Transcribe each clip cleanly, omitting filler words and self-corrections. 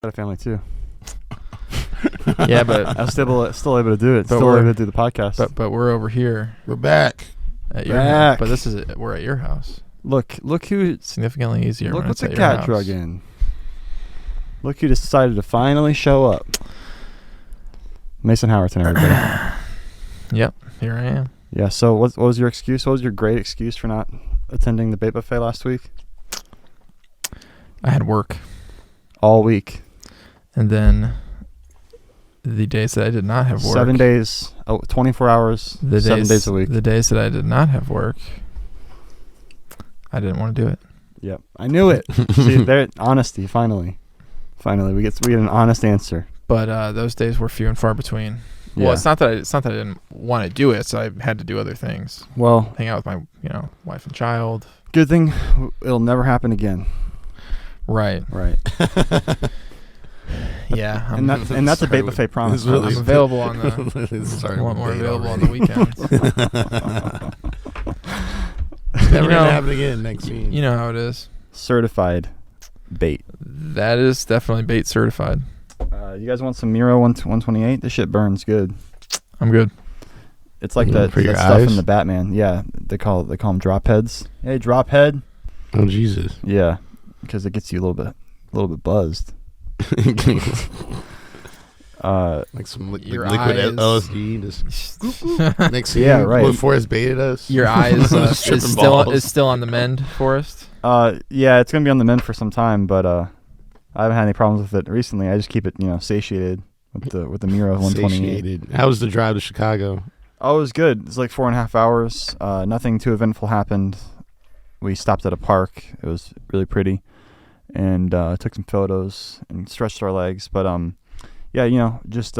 got a family too. Yeah, but I'm still able to do it. Still able to do the podcast. But we're over here. We're back. At your house. But we're at your house. Look who significantly easier. Look when what it's the at cat your house. drug in. Look who decided to finally show up. Mason Howerton, everybody. Yep, here I am. Yeah. So what was your excuse? What was your great excuse for not attending the bait buffet last week? I had work All week. And then the days that I did not have work. 7 days, 24 hours, 7 days a week. The days that I did not have work, I didn't want to do it. Yep, I knew it. See, there, honesty. Finally, we get an honest answer. But those days were few and far between. Yeah. Well, it's not that I didn't want to do it, so I had to do other things. Well, hang out with my wife and child. Good thing it'll never happen again. Right. Yeah, and that's a bait buffet promise. I'm available on the. I want more available on the weekends. Never gonna happen again next week. You know how it is. Certified bait. That is definitely bait certified. You guys want some Miro 128? This shit burns good. I'm good. It's like that stuff in the Batman. Yeah, they call them drop heads. Hey, drop head. Oh Jesus. Yeah, because it gets you a little bit buzzed. Like some liquid LSD. Just next thing, right. When Forrest baited us, your eyes is still on the mend, Forrest. Yeah, it's gonna be on the mend for some time, but I haven't had any problems with it recently. I just keep it, satiated with the Miro 128. How was the drive to Chicago? Oh, it was good. It was like 4.5 hours. Nothing too eventful happened. We stopped at a park. It was really pretty, and took some photos and stretched our legs. But yeah, just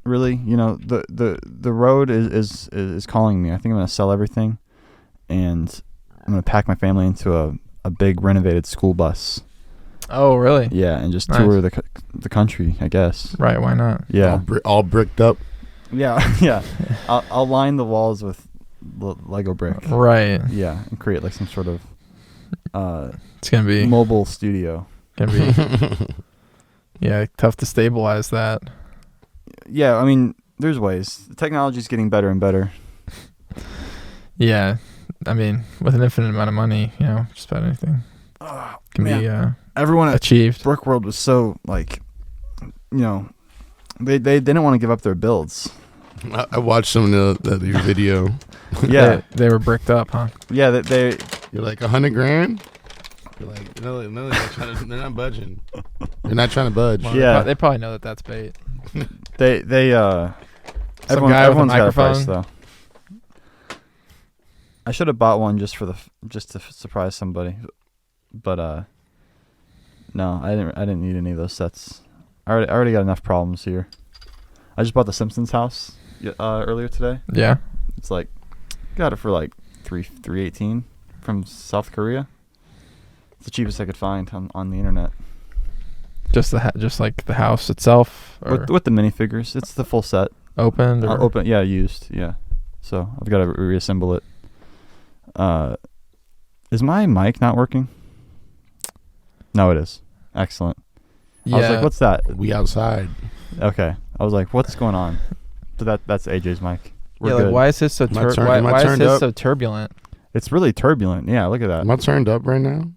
really, the road is calling me. I think I'm gonna sell everything, and I'm gonna pack my family into a big renovated school bus. Oh, really? Yeah, and just tour the country, I guess. Right? Why not? Yeah, all bricked up. Yeah. I'll line the walls with Lego brick. Right. Yeah, and create like some sort of it's gonna be mobile studio. Gonna be yeah, tough to stabilize that. Yeah, I mean, there's ways. The technology's getting better and better. Yeah, I mean, with an infinite amount of money, just about anything can be everyone achieved. Brickworld was so like, they didn't want to give up their builds. I watched some of your video. Yeah, they were bricked up, huh? Yeah, they. You're like $100,000. You're like, no, they're not budging. They're not trying to budge. Well, yeah, they probably know that that's bait. Everyone's got a price though. I should have bought one just to surprise somebody, but no, I didn't need any of those sets. I already got enough problems here. I just bought the Simpsons house earlier today. Yeah, it's like got it for like $318 from South Korea. It's the cheapest I could find on the internet. Just like the house itself, or with the minifigures. It's the full set. Opened? Open, yeah, used, yeah. So I've got to reassemble it. Is my mic not working? No, it is. Excellent. Yeah. I was like, what's that? We outside. Okay. I was like, what's going on? So that's AJ's mic. We're good. Like, why is this so so turbulent? It's really turbulent. Yeah, look at that. Am I turned up right now?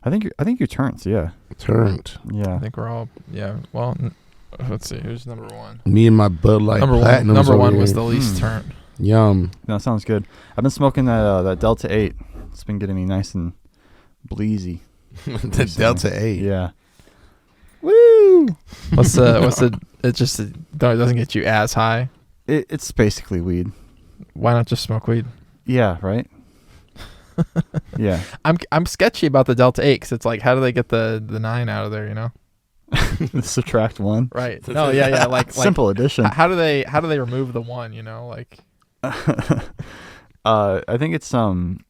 I think you're turned. Yeah. Turned. Yeah. I think we're all. Yeah. Well, let's see. Who's number one? Me and my Bud Light Platinum. Number one was the least turned. Yum. No, sounds good. I've been smoking that Delta 8. It's been getting me nice and bleezy. The Delta 8. Yeah. Woo! What's the? It just doesn't get you as high. It's basically weed. Why not just smoke weed? Yeah. Right. Yeah. I'm sketchy about the Delta 8 because it's like, how do they get the 9 out of there? Subtract 1. Right. No. Yeah. Like simple addition. How do they remove the 1? Like. I think it's some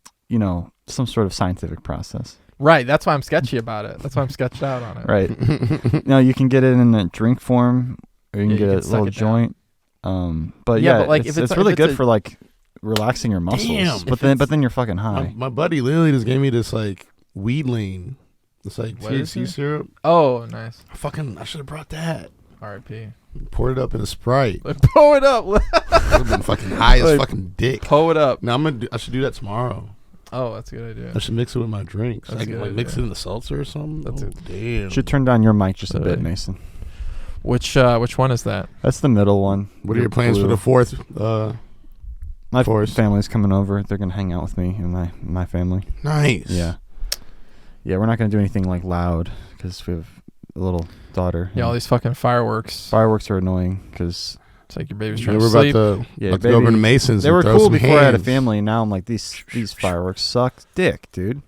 sort of scientific process. Right, that's why I'm sketchy about it. That's why I'm sketched out on it. Right. No, you can get it in a drink form, or you can get a little joint. But like it's really good for like relaxing your muscles. Damn, but then you're fucking high. My buddy literally just gave me this like weed lane. It's like What is THC it? syrup. Oh, nice. I should have brought that. R.I.P. Poured it up in a Sprite. Like, pull it up. Would have been fucking high as Like, fucking dick. Pull it up. Now I should do that tomorrow. Oh, that's a good idea. I should mix it with my drinks. That's I can a good like mix idea. it in the seltzer or something. That's Oh, it. damn. Should turn down your mic just a bit, Really? Mason. Which one is that? That's the middle one. What are your plans for the fourth? My Force? family's coming over. They're gonna hang out with me and my family. Nice. Yeah. Yeah, we're not gonna do anything like loud because we have a little daughter. Yeah, all and these fucking fireworks. fireworks are annoying because It's like your baby's Yeah, trying we're to sleep. about yeah, to go over to baby, Mason's. they and were throw cool some before I had a hands. family. Now I'm like these fireworks suck dick, dude.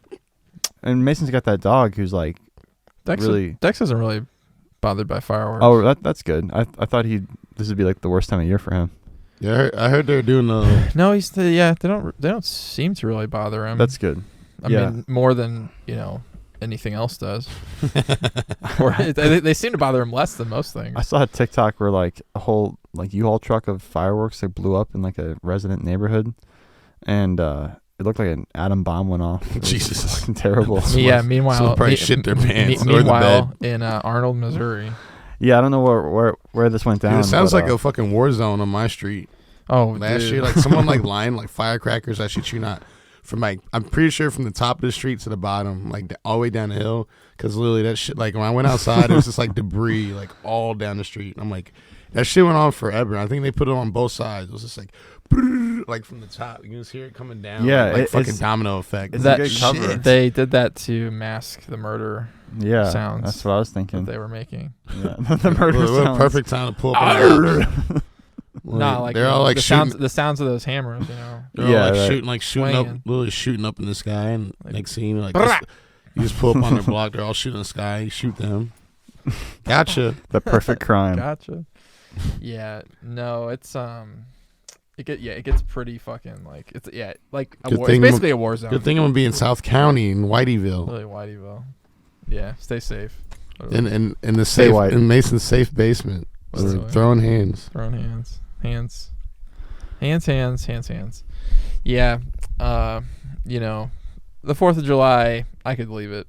And Mason's got that dog who's like Dex, really. Dex isn't really bothered by fireworks. Oh, this good. I thought this would be like the worst time of year for him. Yeah, I heard they're doing the. No, they don't seem to really bother him. That's good. I yeah. mean, more than anything else does. Or they seem to bother him less than most things. I saw a TikTok where like a whole like U-Haul truck of fireworks like blew up in like a resident neighborhood, and it looked like an atom bomb went off. It was Jesus. fucking terrible. Yeah. Meanwhile, Someone probably shit their pants or the meanwhile, in Arnold, Missouri. Yeah, I don't know where this went down. Dude, it sounds but, like a fucking war zone on my street. Oh, Last dude. year, like someone like lying like firecrackers. I shit you not. From like, I'm pretty sure from the top of the street to the bottom, like all the way down the hill. Because literally that shit, like when I went outside, it was just like debris, like all down the street. And I'm like, that shit went on forever. I think they put it on both sides. It was just like, like from the top, you can just hear it coming down. Yeah, like fucking it's- domino effect. it's that a good cover. they did that to mask the murder yeah, sounds that's what I was that thinking. they were making. Yeah, the murder What a sounds. perfect time to pull up. On Nah, like they're all like the shooting. sounds of those hammers. They're all Yeah, like right. shooting up, Swinging. literally shooting up in the sky, and Like, next scene, like brah! you just pull up on their block. They're all shooting the sky. You shoot them. Gotcha. The perfect crime. Gotcha. Yeah, no, it's it gets pretty fucking like it's like a Good war. It's thing basically a war zone. Good thing I'm gonna be in South County in Whiteyville, Really, Whiteyville. Yeah, stay safe. in the Stay safe white. in Mason's safe basement. Literally. We're throwing hands. Throwing hands. Yeah, the 4th of July, I could leave it.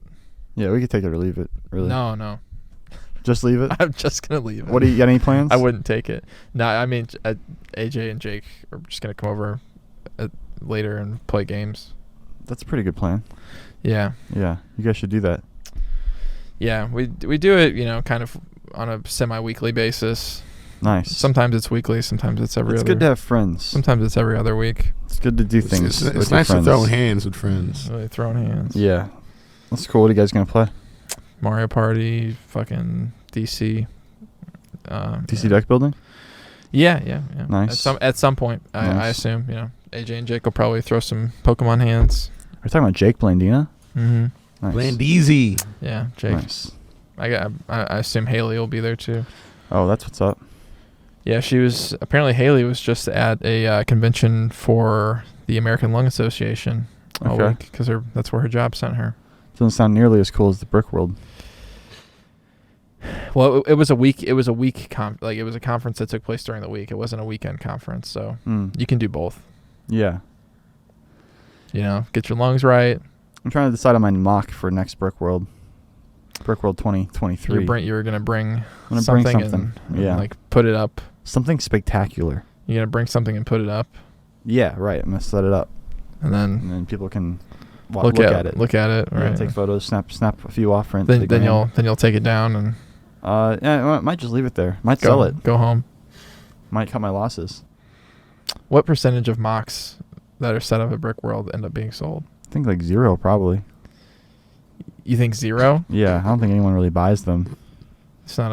Yeah, we could take it or leave it. Really. No, Just leave it. I'm just gonna leave it. What do you got? Any plans? I wouldn't take it. No, I mean, AJ and Jake are just gonna come over later and play games. That's a pretty good plan. Yeah, Yeah, you guys should do that. yeah. We do it, kind of on a semi-weekly basis. Nice. Sometimes it's weekly. Sometimes it's every it's other. good to have friends. Sometimes it's every other week. It's good to do things. It's with your nice to friends. throw hands with friends. Really throwing hands. Yeah, that's cool. What are you guys gonna play? Mario Party, fucking DC. DC yeah. deck building. Yeah. Nice. At some point, I Nice. assume AJ and Jake will probably throw some Pokemon hands. We're talking about Jake Blandina. Mm-hmm. Nice. Blandeezy. Yeah, Jake. Nice. I assume Haley will be there too. Oh, that's what's up. Yeah, apparently Haley was just at a convention for the American Lung Association all Okay. week because that's where her job sent her. Doesn't sound nearly as cool as the Brickworld. Well, it was a week. It was a week it was a conference that took place during the week. It wasn't a weekend conference, so you can do both. Yeah. Get your lungs right. I'm trying to decide on my mock for next Brickworld. Brickworld 2023. You're gonna bring I'm gonna something, bring something. and Yeah. like put it up. Something spectacular. You're gonna bring something and put it up, Yeah, right. I'm gonna set it up, and then and then people can look at it. Look at it. Yeah, Right. take photos, snap a few off for Then Instagram. you'll take it down and Yeah, I might just leave it there. Might sell it. Go home. Might cut my losses. What percentage of mocks that are set up at Brickworld end up being sold? I think like 0 probably. You think 0? Yeah, I don't think anyone really buys them. It's not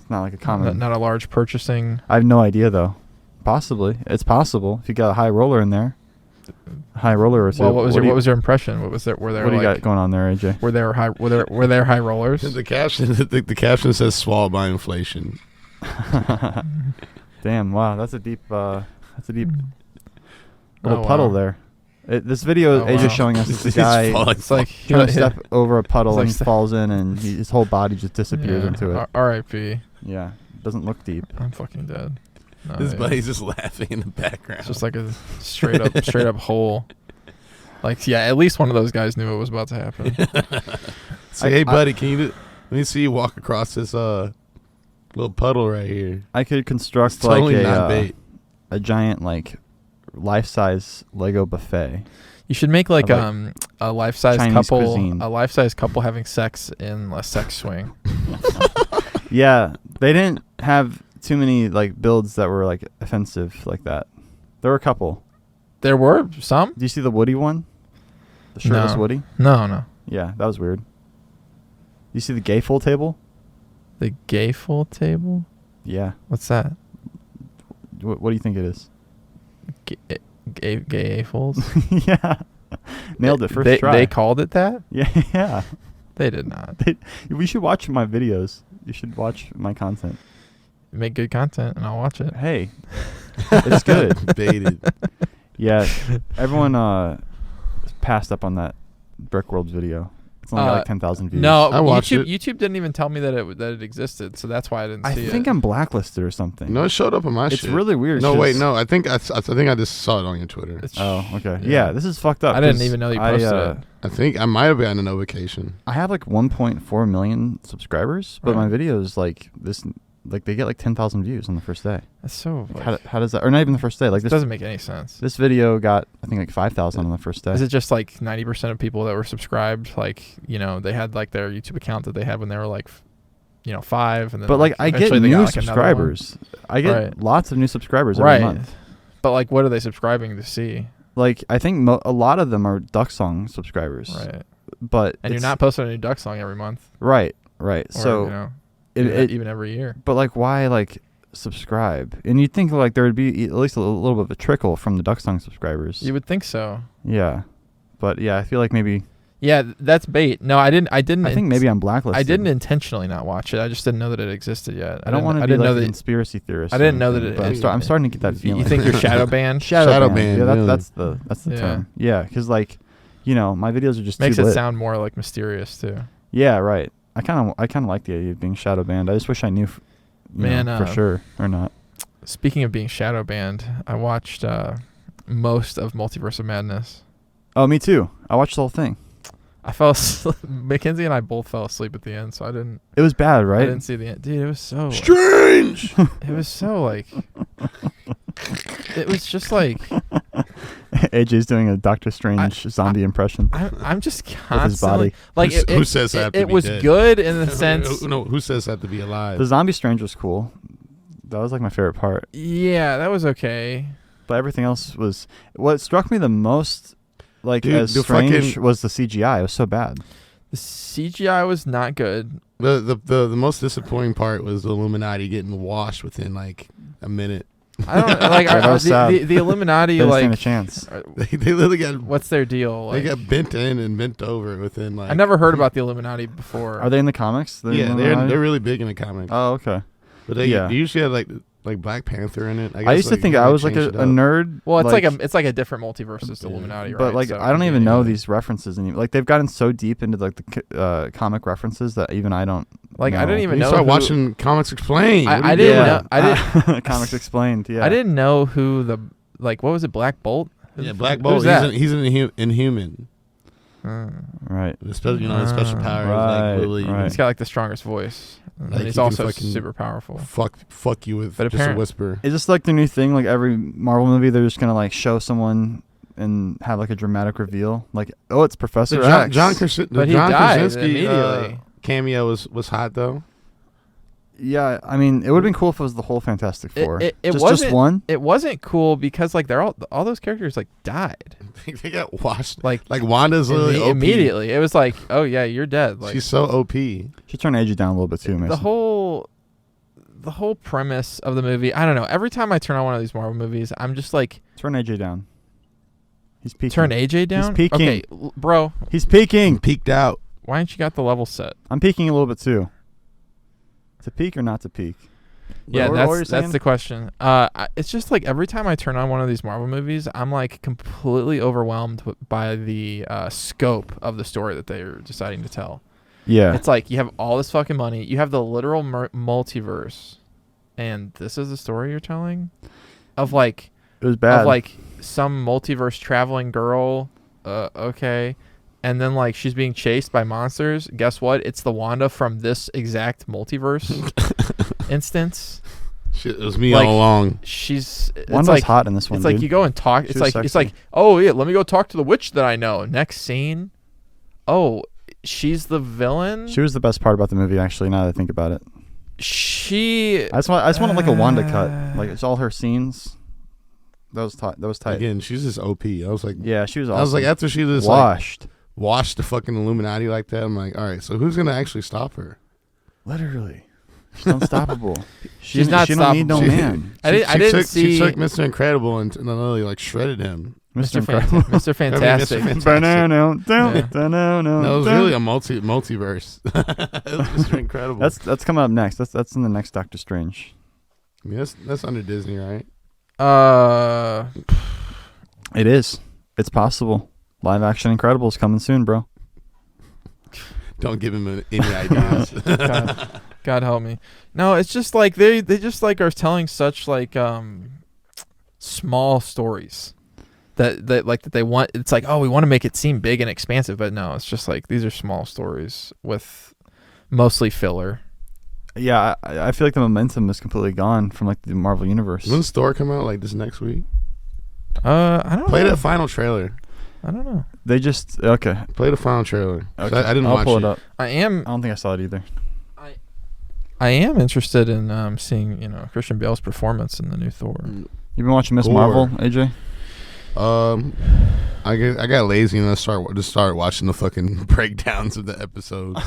It's not like a common. not a large purchasing. I have no idea though. Possibly, it's possible if you got a high roller in there. A high roller or two. Well, what was your impression? What was there? Were there What do you like got going on there, AJ? were there high rollers? The caption says swallowed by inflation. Damn! Wow, that's a deep little Oh, puddle wow. there. This video Oh, AJ's wow. showing us is the He's guy falling. It's like trying to step over a puddle It's and like he falls in and his whole body just disappears into it. R.I.P. Yeah, doesn't look deep. I'm fucking dead. No, His yeah. buddy's just laughing in the background. It's just like a straight up hole. Like, yeah, at least one of those guys knew what was about to happen. Say, hey, buddy, can you let me see you walk across this little puddle right here. I could construct It's totally not like bait. a giant like life-size Lego buffet. You should make like Of, a life-size Chinese couple, cuisine. a life-size couple having sex in a sex swing. Yeah, they didn't have too many like builds that were like offensive like that. There were a couple. There were some. Do you see the Woody one? The shirtless No. Woody? No. Yeah, that was weird. You see the gay full table? The gay full table. Yeah. What's that? What do you think it is? Gay fulls. Yeah. Nailed it first they, try. They called it that. Yeah. They did not. We should watch my videos. You should watch my content. Make good content, and I'll watch it. Hey, it's good. Baited. Yeah, everyone passed up on that Brickworld video. It's only got like 10,000 views. No, I watched YouTube. it. YouTube didn't even tell me that it existed, so that's why I didn't I see it. think I'm blacklisted or something. No, it showed up on my it's shit. really weird. No, 'cause- wait, no. I think I just saw it on your Twitter. Oh, okay. Yeah. Yeah, this is fucked up. I didn't 'cause even know you posted it. I think I might have been on a vacation. I have like 1.4 million subscribers, but my Right. videos like this, like they get like 10,000 views on the first day. That's so. Like, Like, how does that? Or not even the first day. Like this this doesn't make any sense. This video got I think like 5,000 on the first day. Is it just like 90% of people that were subscribed? Like, they had like their YouTube account that they had when they were like, 5, and then. But like I get eventually they new got, like, another one. subscribers. I get Right. lots of new subscribers every Right. month. But like, what are they subscribing to see? Like I think a lot of them are Duck Song subscribers. Right. But And you're it's- not posting a new Duck song every month. right. Or, So even every year. but like why like subscribe? And you'd think like there would be at least a little bit of a trickle from the Duck Song subscribers. You would think so. Yeah. But yeah, I feel like maybe Yeah, that's bait. No, I didn't. I think maybe I'm blacklisted. I didn't intentionally not watch it. I just didn't know that it existed yet. I don't want to I be didn't like know a that. conspiracy theorist. I or didn't know that anything, it- but I'm starting to get that feeling. You think you're shadow banned? Shadow banned, Yeah, really. that's the Yeah. term. Yeah, because like, my videos are just Makes too it lit. sound more like mysterious too. Yeah, right. I kind of like the idea of being shadow banned. I just wish I knew, Man, for sure or not. Speaking of being shadow banned, I watched most of Multiverse of Madness. Oh, me too. I watched the whole thing. I fell asleep. Mackenzie and I both fell asleep at the end, so I didn't. It was bad, I right? didn't see the end. Dude, it was so. Strange. It was so like. It was just like. AJ's doing a Doctor Strange zombie impression. I'm just his constantly body. like. Who says that to it be was dead? good in the sense. No, who says that to be alive? The zombie Strange was cool. That was like my favorite part. Yeah, that was okay. But everything else was what struck me the most. Like Dude, as the strange fucking- was the CGI. It was so bad. The CGI was not good. The most disappointing part was the Illuminati getting washed within like a minute. I don't like Yeah, that was sad. the Illuminati. They didn't stand a Like, chance. They literally got what's their deal? they Like, got bent in and bent over within like. I never heard about the Illuminati before. Are they in the comics? Yeah, they're really big in the comics. Oh, okay. But they yeah. usually had like Black Panther in it. I used to think I was like a nerd. Well, it's like a different multiverse to Illuminati, right? But like So I don't it even could be know anything. these references anymore. Like they've gotten so deep into like the comic references that even I don't. Like I didn't even You know. start who- watching Comics Explained. What are I you didn't doing? know. I didn't. Comics Explained. Yeah. I didn't know who the what was it? Black Bolt. Yeah, Black Who's Bolt. that? He's an Inhuman. Right. His special power is Right, like literally right. He's got like the strongest voice. And Like, he's he can also fucking super powerful. fuck you with But just a apparent- whisper. Is this like the new thing? Like every Marvel movie, they're just gonna like show someone and have like a dramatic reveal. Like, oh, it's Professor X. But he John died Krasinski immediately. cameo was hot though. Yeah, I mean, it would have been cool if it was the whole Fantastic Four. It just wasn't one. It wasn't cool because like they're all those characters like died They got washed. like Wanda's literally OP. immediately. It was like, oh yeah, you're dead. Like She's so OP. She turned AJ down a little bit too, Mason. the whole premise of the movie. I don't know. Every time I turn on one of these Marvel movies, I'm just like, Turn AJ down. He's peaking. turn AJ down. peeking. Okay, bro. He's peeking. Peaked out. Why ain't you got the level set? I'm peeking a little bit too. To peak or not to peak? Yeah, What were you that's saying? the question. It's just like every time I turn on one of these Marvel movies, I'm like completely overwhelmed by the scope of the story that they're deciding to tell. Yeah. It's like you have all this fucking money, you have the literal multiverse, and this is the story you're telling of like It was bad. of like some multiverse traveling girl okay. And then like she's being chased by monsters. Guess what? It's the Wanda from this exact multiverse instance. Shit, it was me Like, all along. Wanda's like, hot in this one. It's like dude. you go and talk. She It's was like it's sexy. like, oh yeah, let me go talk to the witch that I know. Next scene, oh, she's the villain. She was the best part about the movie, actually. Now that I think about it, She. I just wanted like a Wanda cut. Like it's all her scenes. That was tight. That was tight. Again, she's just OP. I was like, Yeah, she was awesome. I was like, after she just like washed. washed the fucking Illuminati like that, I'm like, all right, so who's gonna actually stop her? Literally, she's unstoppable. She's not She don't need no stoppable. man. I didn't see She took Mr. Incredible and literally like shredded him. Mr. Incredible. Mr. Fantastic. Mr. Fantastic. Banana, Yeah. banana, No, it was really a multiverse. It was Mr. Incredible. That's coming up next. That's in the next Doctor Strange. I mean, that's under Disney, right? It is. It's possible. Live action Incredibles coming soon, bro. Don't give him any ideas. God help me. No, it's just like they just like are telling such like small stories that they want. It's like, oh, we want to make it seem big and expansive, but no, it's just like these are small stories with mostly filler. Yeah, I feel like the momentum is completely gone from like the Marvel universe. When's Thor come out? Like this next week? I don't Play know. that final trailer. I don't know. They just okay. Play the final trailer. Okay. I didn't I'll watch pull it up. I I am don't think I saw it either. interested in seeing Christian Bale's performance in the new Thor. You been watching Miss Thor. Marvel, AJ? I got lazy and I started watching the fucking breakdowns of the episodes.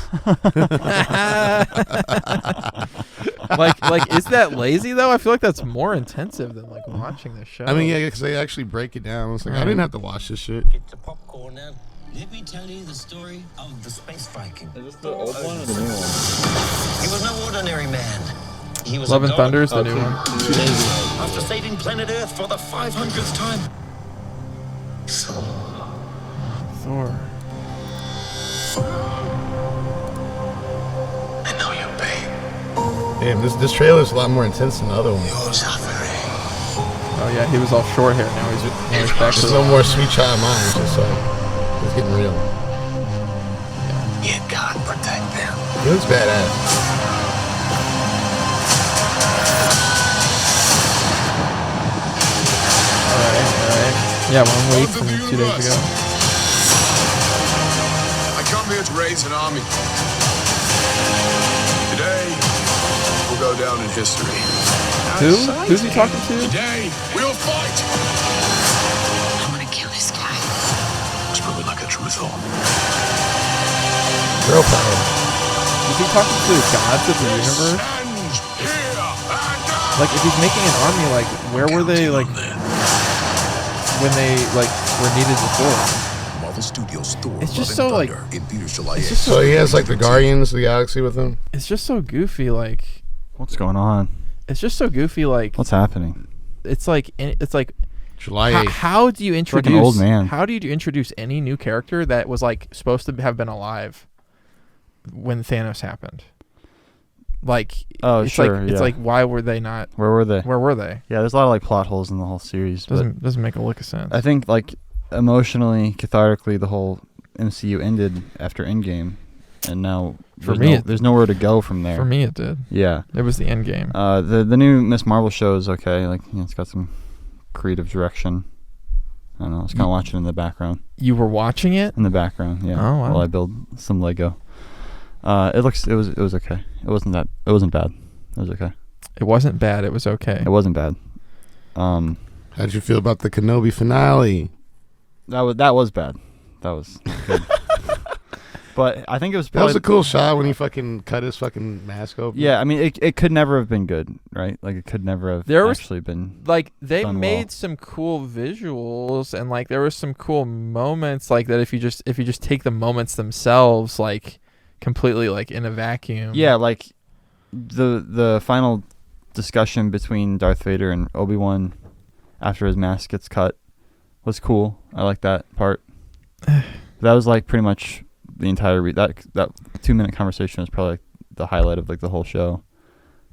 like is that lazy though? I feel like that's more intensive than like watching the show. I mean, yeah, because they actually break it down. I was like, I didn't have to watch this shit. Get the popcorn now. Let me tell you the story of the space Viking. Is this the old one or the new one? He was no ordinary man. He was Love a and god. Thunder is the new one. After saving planet Earth for the 500th time. Thor. I know your pain. Damn, this trailer is a lot more intense than the other one. Your suffering. Oh yeah, he was all short hair. Now he's back to There's no more sweet child mine. It's just like it's getting real. Yet God protect them. He looks badass. All right. Yeah, 1 week from 2 days ago. I come here to raise an army. Today, we'll go down in history. Who? Who's he talking to? Today, we'll fight. I'm gonna kill this guy. Whisper me like a truthful. Girl power. Is he talking to the gods of the universe? Stand here and now. Like, if he's making an army, like, where were they, like, when they, like, were needed before? Marvel Studios Thor. It's just Love so, and like, Thunder in theaters July it's 8th. just So he has like the Guardians of the Galaxy with him. It's just so goofy, like, What's going on? it's just so goofy, like, What's happening? it's like, July how, 8th. how do you like introduce, an old man. how do you introduce any new character that was, like, supposed to have been alive when Thanos happened? Like, Oh, it's sure, like, it's yeah. like, why were they not, Where were they? where were they? Yeah, there's a lot of like plot holes in the whole series. But Doesn't make a lick of sense. I think like emotionally, cathartically, the whole MCU ended after Endgame, and now For there's me, there's nowhere to go from there. For me, it did. Yeah. It was the end game. The new Miss Marvel show is okay. Like it's got some creative direction. I don't know. I was kind of watching it in the background. You were watching it? In the background, yeah. Oh, wow. While I build some Lego. It was okay. It wasn't bad. It was okay. It wasn't bad. It was okay. It wasn't bad. How'd you feel about the Kenobi finale? That was bad. That was good. But I think it was That was probably a cool shot when he fucking cut his fucking mask open. Yeah, I mean it could never have been good, right? Like it could never have There was- actually been Like, they done made well. some cool visuals, and like there was some cool moments like that if you just take the moments themselves, like completely like in a vacuum. Yeah, like the final discussion between Darth Vader and Obi-Wan after his mask gets cut was cool. I like that part. That was like pretty much the entire that 2-minute conversation was probably like the highlight of like the whole show.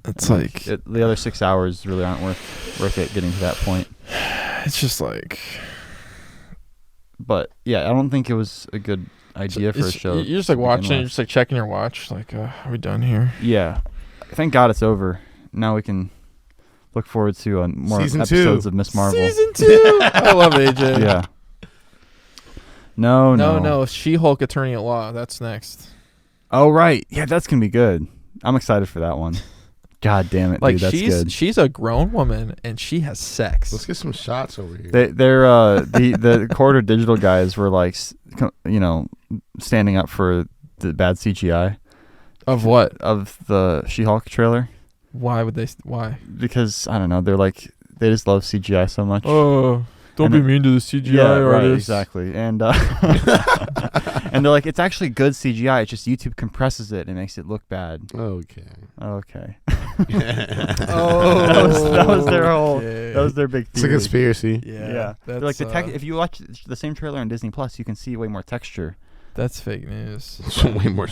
It's And, like the other 6 hours really aren't worth it getting to that point. it's just like But yeah, I don't think it was a good idea for a show. You're just like watching, you're just like checking your watch, like, are we done here? Yeah. Thank God it's over. Now we can look forward to more Season episodes 2. of Miss Marvel. Season 2. I love AJ. Yeah. No. She-Hulk Attorney at Law. That's next. Oh right. Yeah, that's gonna be good. I'm excited for that one. God damn it, Like dude, that's good. she's a grown woman and she has sex. Let's get some shots over here. They're the Corridor Digital guys were like, standing up for the bad CGI Of what? of the She-Hulk trailer Why would they? Why? because I don't know. They're like they just love CGI so much. Oh, don't And be mean to the CGI yeah, right, artists. exactly. And and they're like, it's actually good CGI. It's just YouTube compresses it and makes it look bad. Okay. Okay. Oh, that was their whole. okay. That was their big. It's a theory. conspiracy. Yeah, They're like if you watch the same trailer on Disney Plus, you can see way more texture. that's fake news. Way more.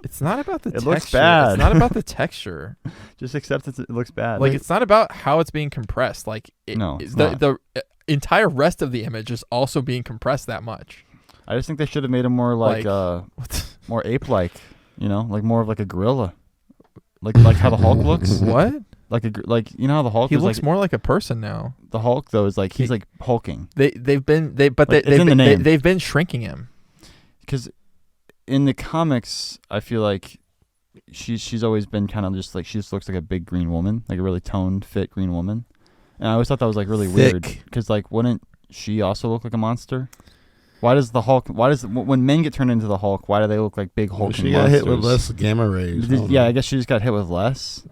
It's not about the It texture. looks bad. It's not about the texture. Just accept it looks bad. Like it's not about how it's being compressed. Like No, it's the entire rest of the image is also being compressed that much. I just think they should have made him more like What? more ape-like. Like more of like a gorilla. Like how the Hulk looks. What? Like how the Hulk. He is looks like, more like a person now. The Hulk though is like he's like hulking. They've been shrinking him. Because in the comics, I feel like she's always been kind of just like she just looks like a big green woman, like a really toned, fit green woman. And I always thought that was like really weird because like wouldn't she also look like a monster? Why does the Hulk? When men get turned into the Hulk? Why do they look like big hulking She got monsters? hit with less gamma rays. Yeah, I guess she just got hit with less.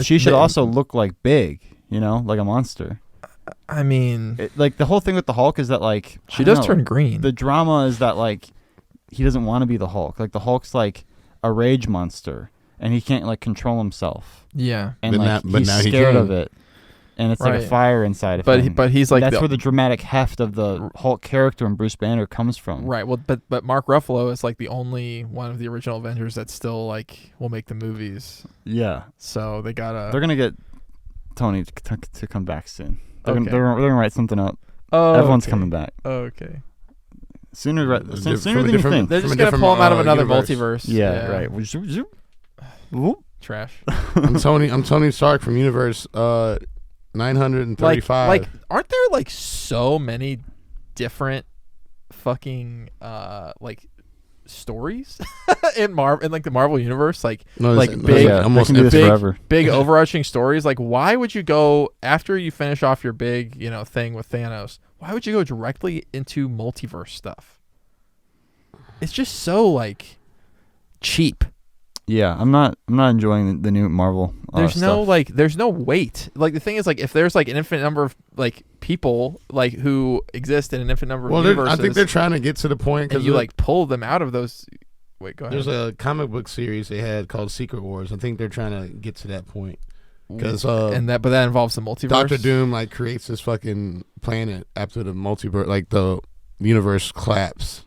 She should they- also look like big, like a monster. I mean, Like the whole thing with the Hulk is that like she I don't does know, turn green. The drama is that like he doesn't want to be the Hulk. Like the Hulk's like a rage monster, and he can't like control himself. Yeah, And But he's now he scared can. of it, and it's like Right. a fire inside of but him. he's like that's where the dramatic heft of the Hulk character and Bruce Banner comes from. right. Well, but Mark Ruffalo is like the only one of the original Avengers that still like will make the movies. Yeah, So they gotta. they're gonna get Tony to come back soon. They're Okay. gonna write something up. Oh, Everyone's okay. coming back Okay. sooner From a than you different- think. They're From just a gonna different, pull him out of another universe. multiverse. Yeah, right. Zoop, zoop. Whoop. Trash. I'm Tony Stark from Universe 935. Like, aren't there like so many different fucking like stories in like the Marvel universe? Like, No, like there's- big, yeah, almost they can do this big, forever. big overarching stories. Like, why would you go after you finish off your big, thing with Thanos? Why would you go directly into multiverse stuff? It's just so like cheap. Yeah, I'm not enjoying the new Marvel. There's no stuff. there's no weight. Like the thing is, like if there's like an infinite number of like people like who exist in an infinite number of universes, I think they're trying to get to the point and because you like pull them out of those. Wait, go ahead. there's a comic book series they had called Secret Wars. I think they're trying to get to that point because but that involves the multiverse. Doctor Doom like creates this fucking planet after the multiverse, like the universe collapse,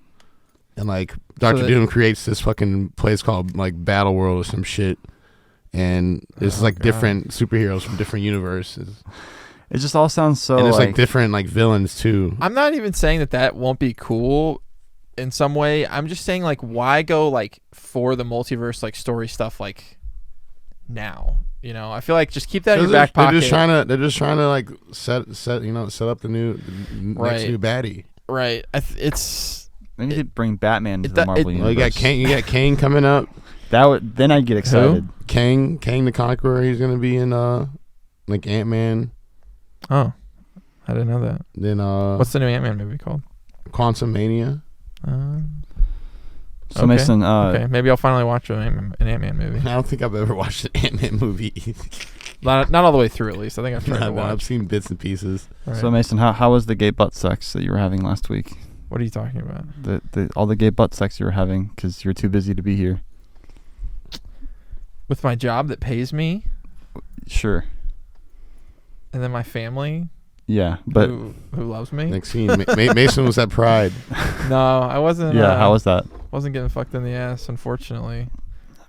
and like Doctor Doom creates this fucking place called like Battle World or some shit, and it's like different superheroes from different universes, It just all sounds so. and there's like like different like villains too. I'm not even saying that won't be cool in some way. I'm just saying like why go like for the multiverse like story stuff like now. I feel like just keep that in your back pocket. They're just trying to like set up the next new baddie. Right. It's they need to bring Batman to it- the Marvel it- universe. You got Kane coming up. Then I'd get excited. Kang the Conqueror. He's gonna be in like Ant-Man. oh, I didn't know that. Then What's the new Ant-Man movie called? Quantum Mania. So okay. Mason, Okay, maybe I'll finally watch an Ant-Man movie. I don't think I've ever watched an Ant-Man movie. Not all the way through, at least. I think I've tried to I've watch. seen bits and pieces. Right. so Mason, how was the gay butt sex that you were having last week? What are you talking about? All the gay butt sex you were having because you're too busy to be here. With my job that pays me, Sure. and then my family, Yeah, but who loves me. Next scene, Mason was at Pride. No, I wasn't. yeah, how was that? Wasn't getting fucked in the ass, unfortunately.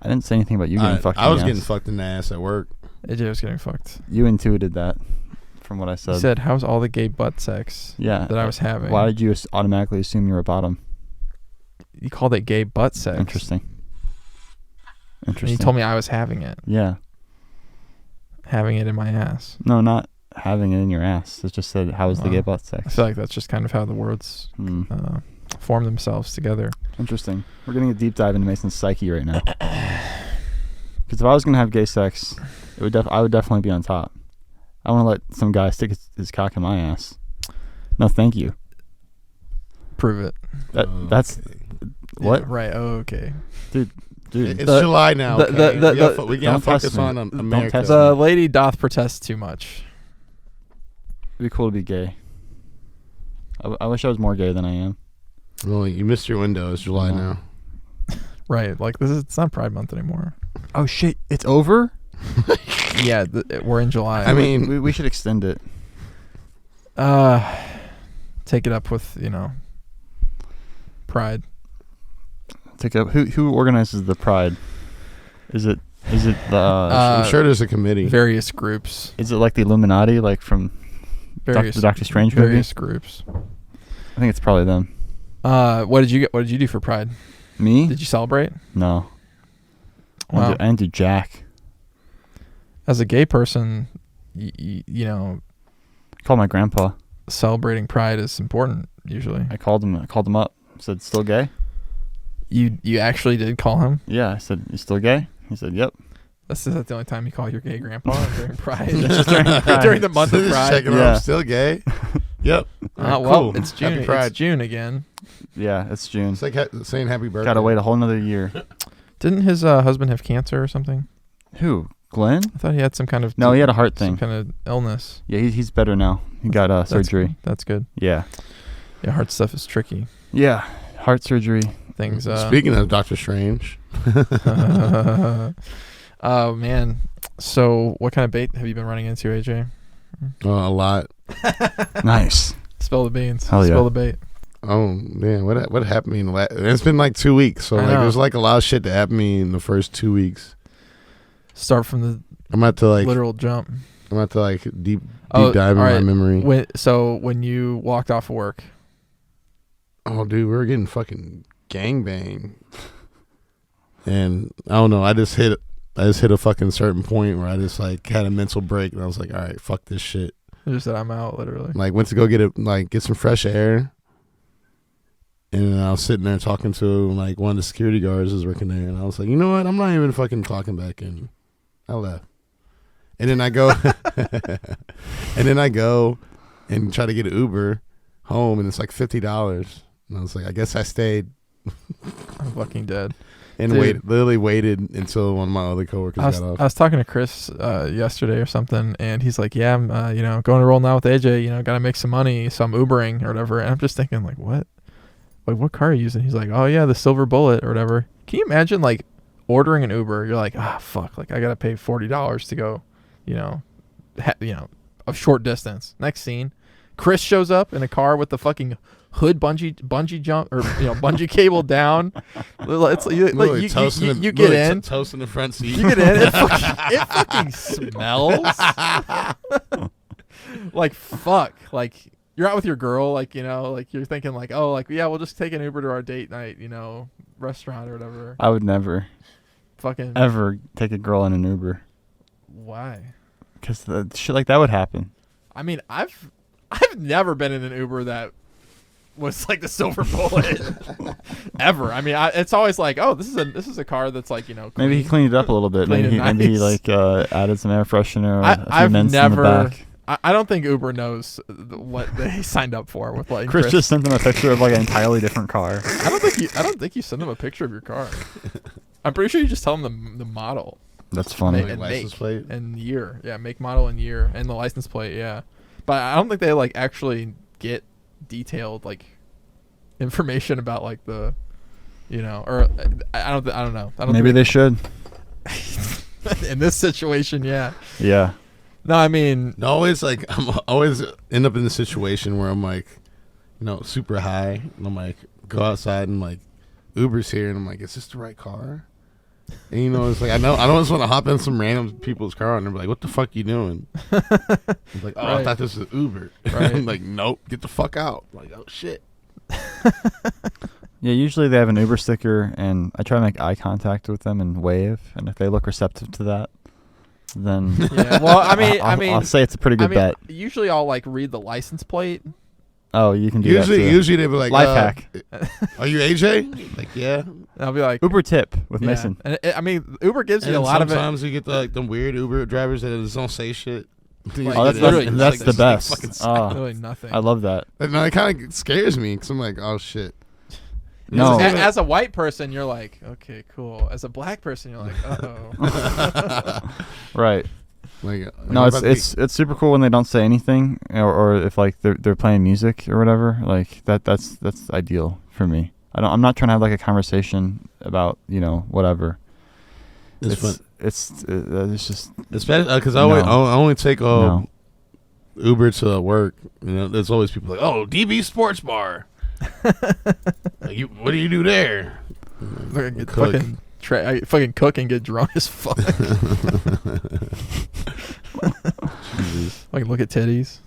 I didn't say anything about you getting fucked. I was in the getting ass. fucked in the ass at work. AJ was getting fucked. You intuited that from what I said. You said, how's all the gay butt sex Yeah. that I was having? Why did you automatically assume you were a bottom? You called it gay butt sex. Interesting. And you told me I was having it. Yeah. Having it in my ass. No, not having it in your ass. It just said, how was the gay butt sex? I feel like that's just kind of how the words form themselves together. Interesting. We're getting a deep dive into Mason's psyche right now. Because if I was going to have gay sex, I would definitely be on top. I want to let some guy stick his cock in my ass. No, thank you. Prove it. That's... What? Yeah, right. Oh, okay. Dude. It's July now. We gotta focus on America. The lady doth protest too much. It'd be cool to be gay. I wish I was more gay than I am. Well, you missed your window. It's July now. Right. Like, it's not Pride Month anymore. Oh, shit. It's over? Yeah, we're in July. I mean, we should extend it. Take it up with, Pride. Take it up. Who organizes the Pride? Is it the? I'm sure there's a committee. Various groups. Is it like the Illuminati, like from the Doctor Strange movie? Various groups. I think it's probably them. What did you get? What did you do for Pride? Me? Did you celebrate? No. Wow. I didn't do jack. As a gay person, you know, I called my grandpa. Celebrating Pride is important. Usually, I called him up. Said, "Still gay?" You actually did call him? Yeah. I said, "You still gay?" He said, "Yep." Is that the only time you call your gay grandpa during Pride? during the month of Pride. Checking yeah. I'm still gay. Yep. Well, cool. it's June. Happy Pride. It's June again. Yeah, it's June. It's like saying happy birthday. Gotta wait a whole nother year. Didn't his husband have cancer or something? Who? Glenn? I thought he had some kind of... No, he had a heart thing. Some kind of illness. Yeah, he's better now. He got surgery. That's good. Yeah. Yeah, heart stuff is tricky. Yeah, heart surgery. Things... Speaking of Doctor Strange. Oh, man. So, what kind of bait have you been running into, AJ? A lot. Nice. Spill the beans. Hell yeah. Spill the bait. Oh man, what happened to me? It's been like 2 weeks, so like there's like a lot of shit that happened to me in the first 2 weeks. Start from the I'm about to like literal jump. I'm about to like deep dive in my memory. When you walked off of work. Oh, dude, we were getting fucking gangbang, and I don't know. I just hit a fucking certain point where I just like had a mental break, and I was like, all right, fuck this shit. You just said I'm out, literally. Like went to go get some fresh air. And I was sitting there talking to like one of the security guards was working there, and I was like, you know what? I'm not even fucking clocking back in. I left. And then I go and try to get an Uber home, and it's like $50. And I was like, I guess I stayed. I'm fucking dead. And literally waited until one of my other coworkers got off. I was talking to Chris yesterday or something, and he's like, yeah, I'm going to roll now with AJ, got to make some money, so I'm Ubering or whatever. And I'm just thinking, like, what? Like, what car are you using? He's like, oh yeah, the Silver Bullet or whatever. Can you imagine like ordering an Uber? You're like, fuck, like I gotta pay $40 to go, a short distance. Next scene, Chris shows up in a car with the fucking hood bungee jump or bungee cable down. It's you get in, toast in the front seat. You get in, it fucking smells like fuck, like. You're out with your girl, like, like you're thinking like, oh, like, yeah, we'll just take an Uber to our date night, restaurant or whatever. I would never fucking ever take a girl in an Uber. Why? Because shit like that would happen. I mean, I've never been in an Uber that was like the Silver Bullet ever. I mean, it's always like, oh, this is a car that's like, clean. Maybe he cleaned it up a little bit. Maybe he like added some air freshener. I've never. In the back. I don't think Uber knows what they signed up for with like Chris just sent them a picture of like an entirely different car. I don't think you send them a picture of your car. I'm pretty sure you just tell them the model. That's funny. And license plate and year. Yeah, make, model, and year, and the license plate. Yeah, but I don't think they like actually get detailed like information about like the, or I don't know. Maybe they should. In this situation, yeah. Yeah. No, I mean, I'm always end up in the situation where I'm like, super high, and I'm like, go outside and like, Uber's here, and I'm like, is this the right car? And it's like I don't just want to hop in some random people's car and they're like, "What the fuck you doing?" I'm like, "Oh, I Right. thought this was Uber." Right. I'm like, "Nope, get the fuck out!" I'm like, "Oh shit." Yeah, usually they have an Uber sticker, and I try to make eye contact with them and wave. And if they look receptive to that, then Yeah. Well, I'll say it's a pretty good bet. Usually I'll like read the license plate. Oh, you can do that too. Usually they be like, Life hack. Are you AJ? Like, yeah. And I'll be like, Uber tip with yeah. Mason. And Uber gives And you a lot of it. sometimes you get the weird Uber drivers that just don't say shit. Like, Oh, literally that's the just, best. fucking Oh, Literally nothing. I love that. And it kind of scares me because I'm like, oh shit. No. As a white person, you're like, okay, cool. As a black person, you're like, uh-oh. Right. Like, No, it's super cool when they don't say anything, or if like they're playing music or whatever. Like that's ideal for me. I'm not trying to have like a conversation about whatever. It's fun. It's just It's bad because I No. only take no. Uber to work. There's always people like, oh, DB Sports Bar. Like, what do you do there? Cook. I fucking cook and get drunk as fuck. Like look at titties.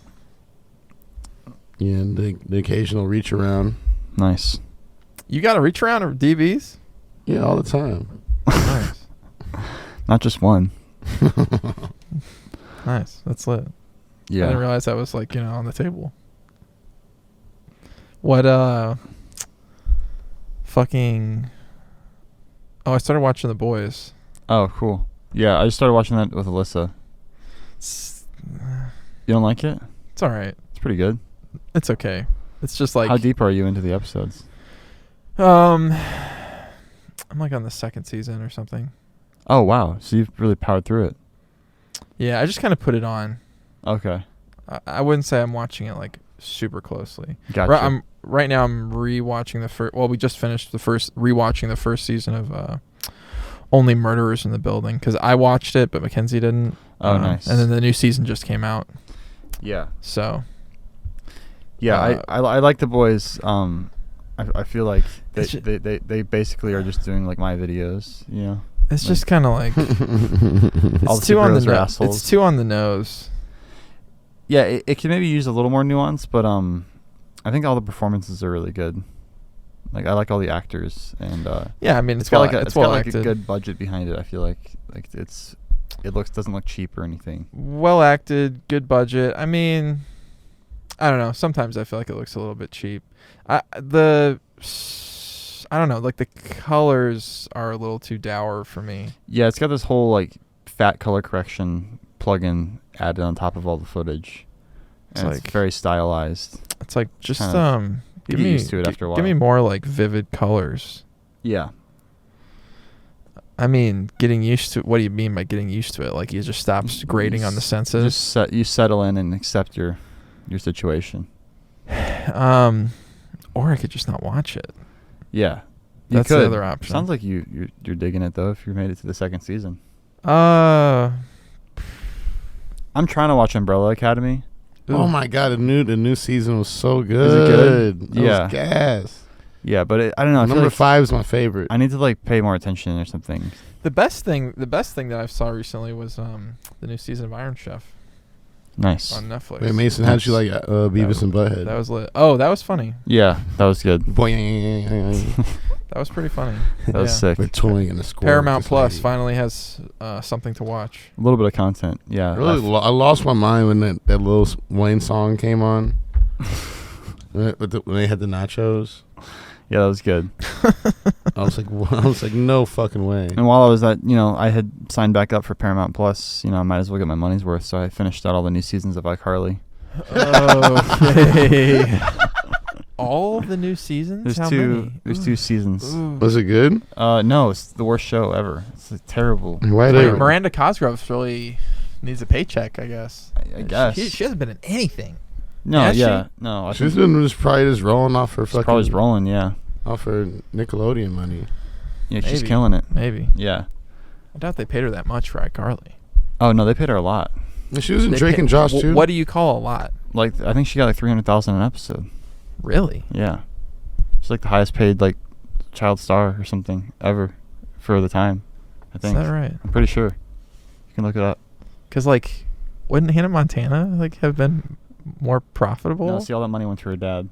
Yeah, and the occasional reach around. Nice. You got to reach around or DBs? Yeah, all the time. Nice. Not just one. Nice. That's lit. I Yeah. didn't realize that was like, on the table. What fucking I started watching The Boys. Oh, cool. Yeah, I just started watching that with Alyssa. It's You don't like it? all right. It's pretty good. It's okay. It's just like How deep are you into the episodes? I'm like on the second season or something. Oh, wow. So you've really powered through it. Yeah, I just kind of put it on. Okay. I wouldn't say I'm watching it like super closely. Gotcha. Right now I'm rewatching the first. Well, we just finished rewatching the first season of Only Murderers in the Building because I watched it, but Mackenzie didn't. Oh, nice. And then the new season just came out. Yeah. So. Yeah, I like The Boys. I feel like It's they basically are just doing like my videos, It's just kind of like All it's the too on the superheroes are nose. assholes. It's too on the nose. Yeah, it can maybe use a little more nuance, but I think all the performances are really good. Like I like all the actors, and Yeah, I mean it's got like a acted. good budget behind it. I feel like doesn't look cheap or anything. Well acted, good budget. I mean, I don't know. Sometimes I feel like it looks a little bit cheap. I don't know. Like the colors are a little too dour for me. Yeah, it's got this whole like fat color correction plugin added on top of all the footage. It's And it's like- very stylized. It's like just kind of- You give get me used to it after a while. Give me more like vivid colors. Yeah. I mean, getting used to. What do you mean by getting used to it? Like it just stops grating on the senses. You settle in and accept your situation. Or I could just not watch it. Yeah. You That's could. the other option. Sounds like you're digging it though. If you made it to the second season, Uh, I'm trying to watch Umbrella Academy. Oh my god, the new season was so good. Is it good? It Yeah. was gas. Yeah, but I don't know. I feel Number like 5 is my favorite. I need to like pay more attention or something. the best thing that I saw recently was the new season of Iron Chef Nice. on Netflix. Wait, Mason, how'd you like Beavis and Butthead? That was lit. Oh, that was funny. Yeah, that was good. Boing. That was pretty funny. That was sick. We're toying in the score. Paramount with this Plus lady. finally has something to watch. A little bit of content. Yeah. Really, I lost my mind when that Lil Wayne song came on. when they had the nachos, Yeah, that was good. I was like, no fucking way. And while I was at, I had signed back up for Paramount Plus. I might as well get my money's worth. So I finished out all the new seasons of iCarly. Okay. All of the new seasons? There's How two. many? There's 2 seasons. Ooh. Was it good? No, it's the worst show ever. It's like, terrible. Why Wait, they? Miranda Cosgrove really needs a paycheck, I guess. I guess. She hasn't been in anything. No, Has yeah, she? no. I She's think been just probably just rolling off her she's probably just fucking rolling. Yeah, off her Nickelodeon money. yeah, she's Maybe. killing it. Maybe. Yeah. I doubt they paid her that much for iCarly. Oh no, they paid her a lot. And she was in They Drake pay- and Josh wh- too. What do you call a lot? Like I think she got like 300,000 an episode. Really? Yeah, she's like the highest paid like child star or something ever for the time. I think. Is that right? I'm pretty sure. You can look it up. Because like, wouldn't Hannah Montana like have been more profitable? No, see, all that money went to her dad.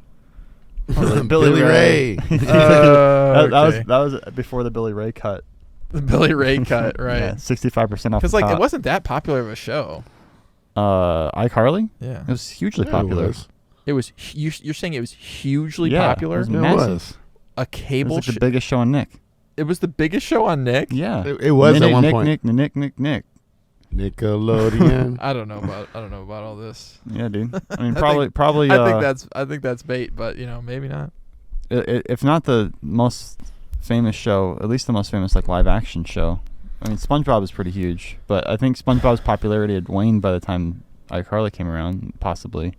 Billy Ray. Okay. That was before the Billy Ray cut. The Billy Ray cut, right? Yeah, 65% off. Because the like top. it wasn't that popular of a show. iCarly. Yeah. It was hugely Yeah, popular. It was. It was. You're saying it was hugely Yeah, popular? it was Yeah, it massive. was. A It cable was like show. the biggest show on Nick. It was the biggest show on Nick. Yeah, It was at one Nick, point. Nick. Nickelodeon. I don't know about all this. Yeah, dude. I mean, I probably. I think that's bait, but maybe not. If not the most famous show, at least the most famous like live action show. I mean, SpongeBob is pretty huge, but I think SpongeBob's popularity had waned by the time iCarly came around. Possibly.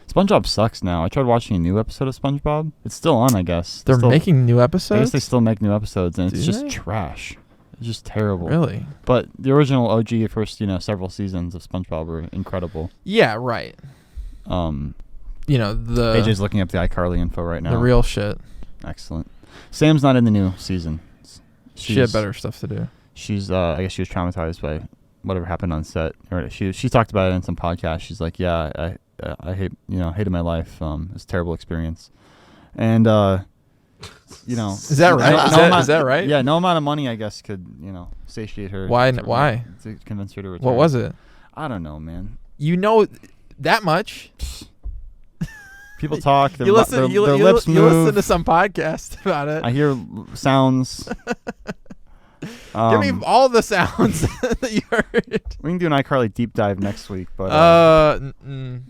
SpongeBob sucks now. I tried watching a new episode of SpongeBob. It's still on, I guess. They're Still- making new I episodes. guess they still make new episodes, and it's Do just they? trash. It's just terrible. Really? But the original OG first, several seasons of SpongeBob were incredible. Yeah, right. The The AJ's looking up the iCarly info right now. the real shit. Excellent. Sam's not in the new season. She had better stuff to do. She's I guess she was traumatized by whatever happened on set. Or she talked about it in some podcast. She's like, yeah, I hate hated my life. It's a terrible experience, and Is that right? Is that right? Yeah, no amount of money I guess could satiate her. Why? to- Why? to convince her to return. What was it? I don't know, man. That much? People talk. Their, You listen. their, You their you lips you move. listen to some podcast about it. I hear sounds. Give me all the sounds that you heard. We can do an iCarly deep dive next week, but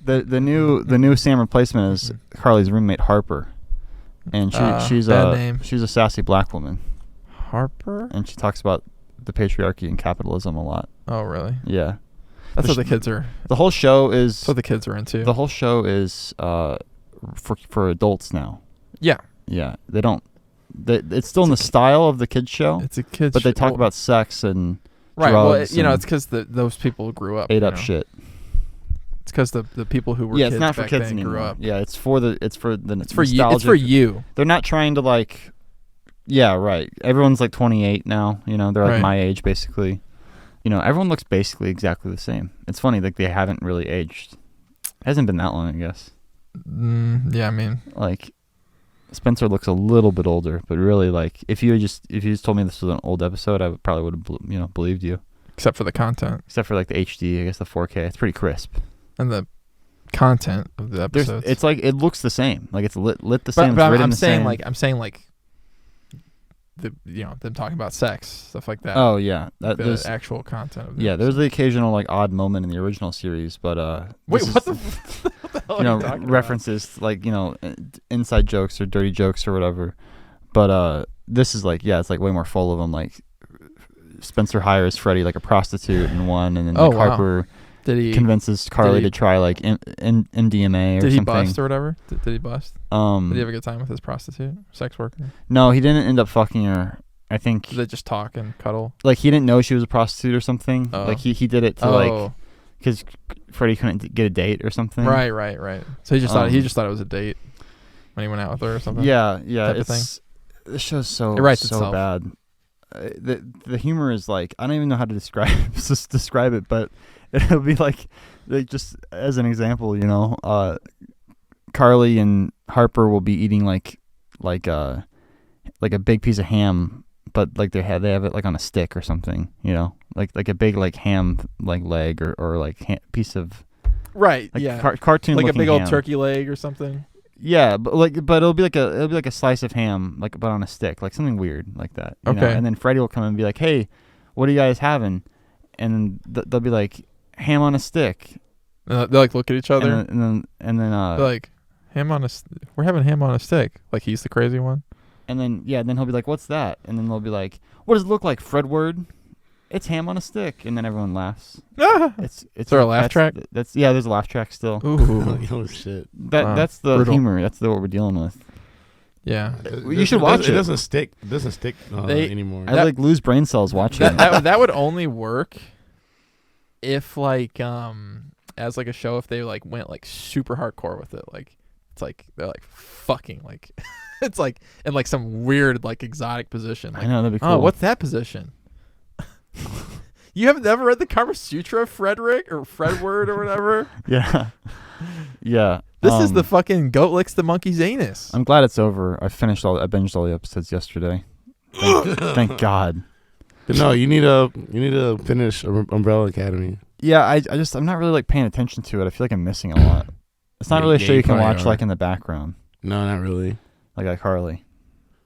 the new Sam replacement is Carly's roommate Harper, and she's bad name. a sassy black woman, Harper. and she talks about the patriarchy and capitalism a lot. Oh, really? Yeah, That's The what the kids are. the whole show is That's what the kids are into. the whole show is for adults now. Yeah, Yeah, they don't. It's still in the style of the kids show, it's a kids. but they talk well, about sex and right. Well, drugs it's and because those people grew up. ate up shit. It's because the people who were Yeah, kids it's not for back kids then anymore. grew up. Yeah, it's for the It's for you. It's nostalgic- for you. They're not trying to like. Yeah, right. Everyone's like 28 now. They're like Right. my age basically. Everyone looks basically exactly the same. It's funny, like they haven't really aged. It hasn't been that long, I guess. Yeah, I mean, Like Spencer looks a little bit older, but really, like if you just told me this was an old episode, I probably would have believed you. except for the content Except for like the HD, I guess the 4K. It's pretty crisp. and the content of the episodes. It's like it looks the same. Like it's lit the same. but it's written I'm the saying same. I'm saying them talking about sex, stuff like that. Oh yeah, the there's actual content of the yeah. episode. There's the occasional like odd moment in the original series, but Wait, this what is- the hell are you talking references like inside jokes or dirty jokes or whatever. But this is like it's like way more full of them. Like Spencer hires Freddie like a prostitute in one, and then Oh, like wow. Harper about? Did he convinces Carly he- to try like MDMA or did he something. bust or whatever? Did he bust? Did he have a good time with his prostitute, sex worker? No, he didn't end up fucking her. I think Did they just talk and cuddle? like he didn't know she was a prostitute or something. Oh. Like he did it to like because Freddie couldn't get a date or something. right. So he just thought it was a date when he went out with her or something. Yeah, type of it's this show's so It writes so itself. bad. The humor is like I don't even know how to describe it, but it'll be like just as an example, Carly and Harper will be eating like a big piece of ham, but like they have it like on a stick or something, like a big like ham like leg or like piece of Right. like yeah. cartoon Like a looking big old ham. turkey leg or something. Yeah, but it'll be like a slice of ham, like but on a stick, like something weird like that. you know? Okay. And then Freddie will come and be like, "Hey, what are you guys having?" And then they'll be like, "Ham on a stick." They like look at each other. And then They're like, we're having ham on a stick. Like he's the crazy one. then then he'll be like, "What's that?" And then they'll be like, "What does it look like, Fredward?" It's ham on a stick, and then everyone laughs. It's there a laugh track? That's there's a laugh track still. Ooh. Oh shit! Wow. That's the Brutal. humor. That's what we're dealing with. Yeah. You should watch it. It doesn't stick. It doesn't stick anymore. I like lose brain cells watching it. that would only work if as like a show if they like went like super hardcore with it. Like it's like they're like fucking like it's like in like some weird like exotic position. Like, I know that'd be cool. oh, what's that position? You have never read the Kama Sutra, Frederick or Fredward or whatever? Yeah. Yeah. This is the fucking goat licks the monkey's anus. I'm glad it's over. I binged all the episodes yesterday. Thank God. But no, you need to finish Umbrella Academy. Yeah, I'm not really like paying attention to it. I feel like I'm missing a lot. It's not really a show you can watch like in the background. No, not really. Like iCarly.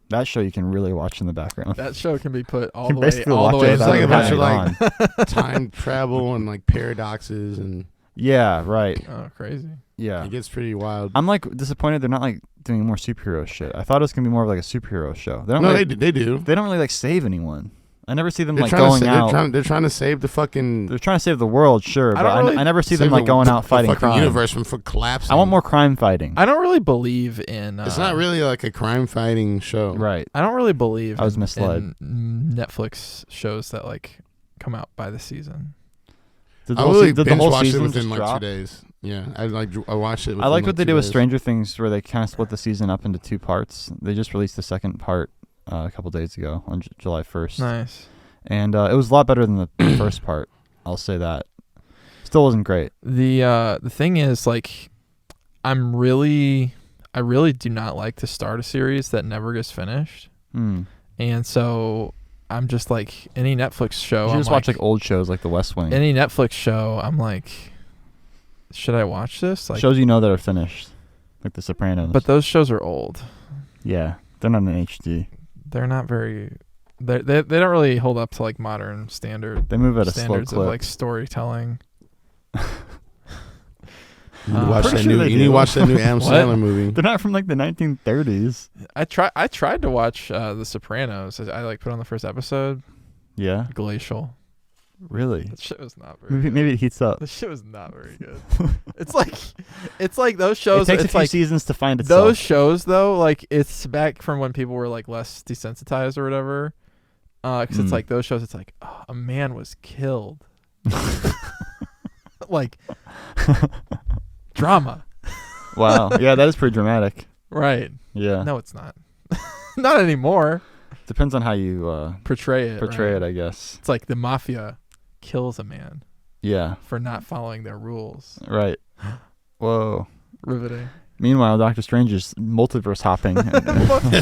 That show you can really watch in the background. That show can be put all You the basically way all the watch way. it It's without like a bunch of having it like time travel and like paradoxes, and Yeah, right. Oh, crazy. Yeah. it gets pretty wild. I'm like disappointed they're not like doing more superhero shit. I thought it was gonna be more of like a superhero show. They don't No, really, they do. they don't really like save anyone. I never see them They're like trying going to out. They're trying to save the fucking. They're trying to save the world, sure, but don't really I never see save them like the- going out the fighting fucking crime. universe from collapsing. I want more crime fighting. I don't really believe in. It's not really like a crime fighting show. Right. I don't really believe. I was in misled. Netflix shows that like come out by the season. Did the I whole, really did the binge whole watched it season within just like drop? 2 days. Yeah, I watched it. I like within, what they 2 did with days. Stranger Things, where they kind of split the season up into 2 parts. They just released the second part a couple days ago on July 1st. Nice. And it was a lot better than the first part. I'll say that. Still wasn't great. The thing is, like, I really do not like to start a series that never gets finished. And so I'm just like, any Netflix show. You should I'm just watch like old shows like The West Wing. any Netflix show. I'm like, should I watch this? Like, shows you know that are finished, like The Sopranos. but those shows are old. Yeah, they're not in HD. They're not very. They don't really hold up to like modern They move at a slow standards of clip. like storytelling. You need to watch Pretty that sure new. they You need do. to watch that new Adam What? Sandler movie. They're not from like the 1930s. I tried to watch The Sopranos. I like put on the first episode. Yeah, Glacial. really. That shit was not very. Maybe it heats up. The shit was not very good. it's like those shows. It takes a it's few like seasons to find itself. those shows though. Like it's back from when people were like less desensitized or whatever. Because it's like those shows. It's like a man was killed. Like drama. Wow. Yeah, that is pretty dramatic. Right. Yeah. No, it's not. Not anymore. Depends on how you Portray it. portray right? it, I guess. It's like the mafia kills a man Yeah. for not following their rules. Right. Whoa. Riveting. Meanwhile, Doctor Strange is multiverse hopping.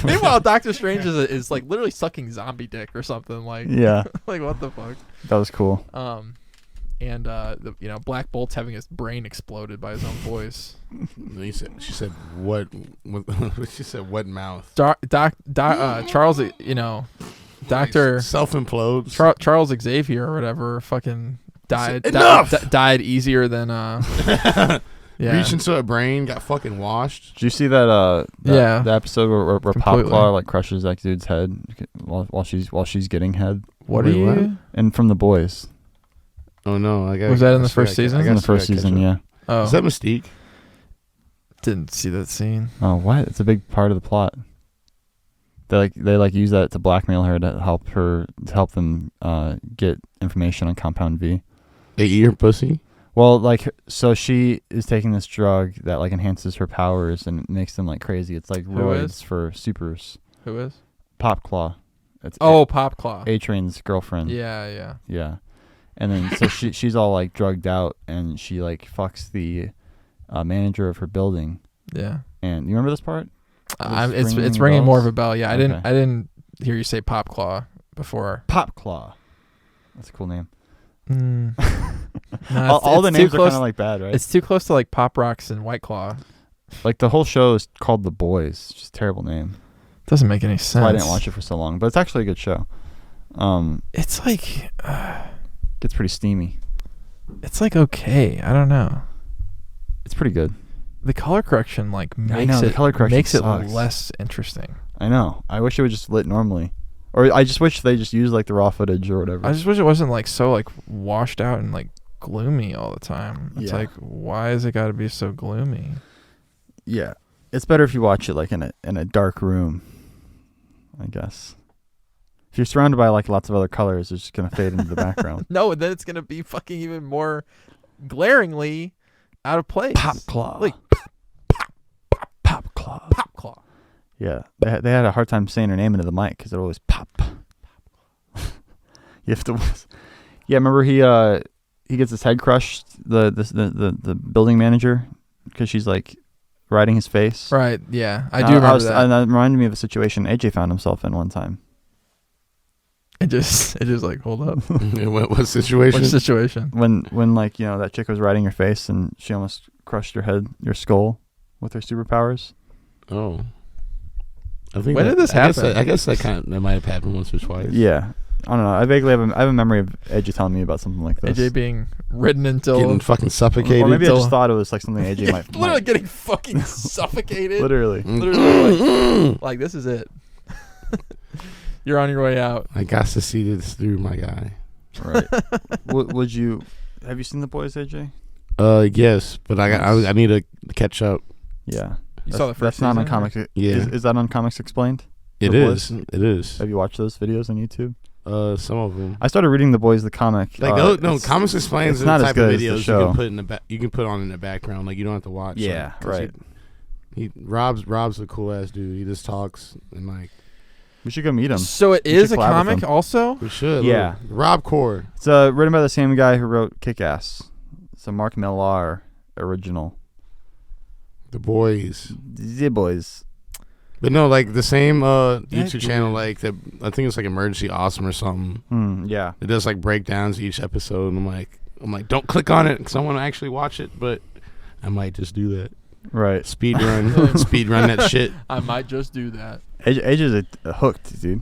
Meanwhile, Doctor Strange is like literally sucking zombie dick or something. Like, Yeah, like what the fuck? that was cool. And Black Bolt's having his brain exploded by his own voice. She said what? She said what mouth? Charles, Doctor Self implodes. Charles Xavier or whatever, fucking died. Enough! Died easier than yeah. Reached into her brain, got fucking washed. Did you see that? Yeah. The episode where Completely. Popclaw like crushes that dude's head while she's getting head, What Wait, are you? what? and from The Boys. Oh no! I got. Was that in the first season? In the first season, yeah. Oh, Is that Mystique? didn't see that scene. Oh, what? It's a big part of the plot. They use that to blackmail her to help them get information on Compound V. They eat her pussy. Well, like, so she is taking this drug that like enhances her powers and makes them like crazy. It's like Who roids is? for supers. Who is? Popclaw. It's Popclaw. A-Train's girlfriend. Yeah. Yeah. And then so she's all like drugged out and she like fucks the manager of her building. Yeah. And you remember this part? It's ringing more of a bell. Yeah, Okay. I didn't hear you say Popclaw before. Popclaw. That's a cool name. No, all the it's too names are kind close- of like bad, right? It's too close to like Pop Rocks and White Claw. Like the whole show is called The Boys. It's just a terrible name. Doesn't make any That's sense. why I didn't watch it for so long. But it's actually a good show. It's like Gets pretty steamy. it's like okay. I don't know. It's pretty good. The color correction like makes know, the it color correction makes it sucks. less interesting. I know. I wish it would just lit normally. Or I just wish they just used like the raw footage or whatever. I just wish it wasn't like so like washed out and like gloomy all the time. It's Yeah. like why is it got to be so gloomy? Yeah. It's better if you watch it like in a dark room, I guess. If you're surrounded by like lots of other colors, it's just gonna fade into the background. No, and then it's gonna be fucking even more glaringly out of place. Popclaw. Like Popclaw. Popclaw. Yeah. They had a hard time saying her name into the mic because it always pop. You have to. Yeah, remember he gets his head crushed. The building manager, because she's like riding his face. Right. Yeah, I do remember that. And that reminded me of a situation AJ found himself in one time. It just like, hold up. What situation? What situation? When like, you know, that chick was riding your face and she almost crushed your skull with her superpowers. Oh. I think When did this happen? I guess that might have happened once or twice. Yeah. I don't know. I vaguely have a memory of AJ telling me about something like this. AJ being ridden until Getting fucking suffocated. Or maybe I just thought it was like something AJ might. literally getting fucking suffocated. Literally. Like this is it. You're on your way out. I got to see this through, my guy. Right. Would you? Have you seen The Boys, AJ? Yes, but I need to catch up. Yeah. You saw the first That's not on season, Comics. Yeah. Is that on Comics Explained? It The is. Boys? It is. Have you watched those videos on YouTube? Some of them. I started reading The Boys, the comic. Like no, Comics Explains it's are not the as type good of as the videos you show. can put in the you can put on in the background. Like you don't have to watch. Yeah, like, 'cause right. Rob's a cool ass dude. He just talks and like We should go meet him. So it We is should a collab with comic him. also? we should. Yeah. Look, Rob Core. It's written by the same guy who wrote Kick-Ass. It's a Mark Millar original. The Boys. The Boys. But no, like the same YouTube channel, like that. I think it's like Emergency Awesome or something. Yeah. It does like breakdowns each episode, and I'm like, don't click on it because I want to actually watch it, but I might just do that. Right. Speed run that shit. I might just do that. AJ's hooked, dude.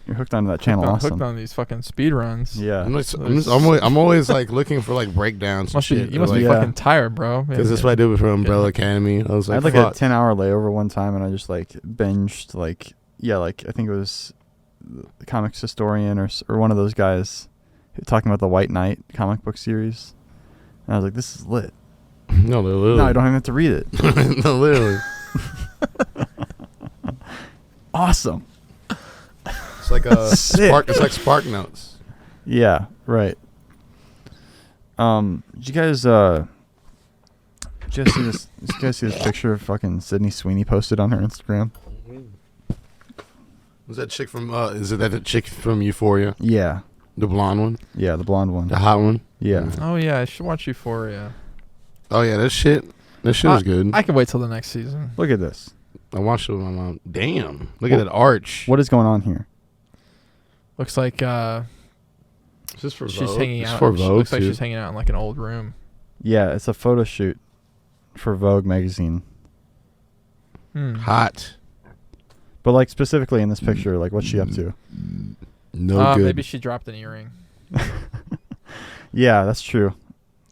You're hooked onto that channel. I'm Awesome. hooked on these fucking speed runs. Yeah. I'm always like looking for like breakdowns. You must be Yeah. fucking tired, bro. Because that's what I did for Umbrella Academy. I was I like, had like fuck. a 10-hour layover one time, and I just like binged like I think it was the Comics Historian or one of those guys talking about the White Knight comic book series, and I was like, this is lit. No, literally. No, I don't even have to read it. No, literally. Awesome. It's like a Spark. It's like Spark Notes. Yeah. Right. Did you guys see this? Did you guys see this picture of fucking Sydney Sweeney posted on her Instagram? Was that chick from? Is it that chick from Euphoria? Yeah. The blonde one, Yeah, the blonde one. the hot one. Yeah. Oh yeah, I should watch Euphoria. Oh yeah, that shit was good. I can wait till the next season. Look at this. I watched it with my mom. Damn, look at that arch. What is going on here? Looks like Is this for she's Vogue? hanging It's out. for She Vogue looks like too. she's hanging out in like an old room. Yeah, it's a photo shoot for Vogue magazine. Hot. But like specifically in this picture, like what's she up to? No good. Maybe she dropped an earring. Yeah, that's true.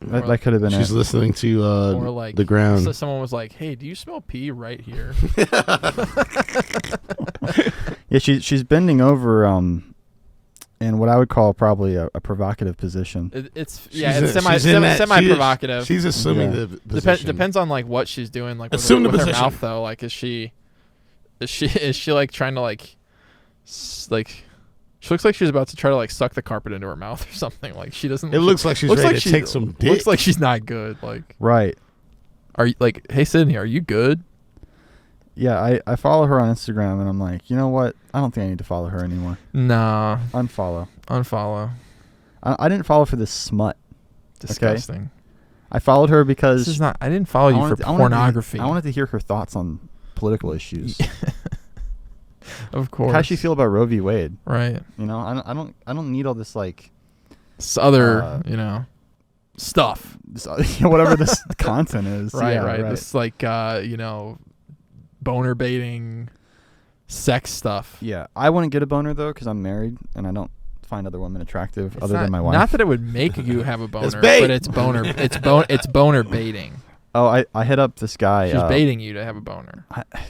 Or That could have been She's it. listening to or like the ground. So someone was like, "Hey, do you smell pee right here?" Yeah, she's bending over in what I would call probably a provocative position. It's She's it's in that- semi provocative. She's assuming Yeah. the position. Depends on like what she's doing. Like with, Assume her, the with her position. mouth though. Like is she like trying to like like. She looks like she's about to try to like suck the carpet into her mouth or something. Like she doesn't. It looks like she's ready to take some dick. Looks like she's not good. Like, Right. are you like, hey Sydney, are you good? Yeah, I follow her on Instagram, and I'm like, you know what? I don't think I need to follow her anymore. Nah, Unfollow. unfollow. I didn't follow for this smut. Disgusting. I followed her because This is not. I didn't follow you for pornography. I wanted to hear her thoughts on political issues. Of course. How does she feel about Roe v. Wade? Right. You know, I don't need all this like Other, stuff. this, whatever this content is. Right. Yeah, Right. This like, boner baiting, sex stuff. Yeah, I wouldn't get a boner though because I'm married and I don't find other women attractive It's other not, than my wife. Not that it would make you have a boner, bait. but it's boner. It's boner baiting. Oh, I hit up this guy. She's baiting you to have a boner.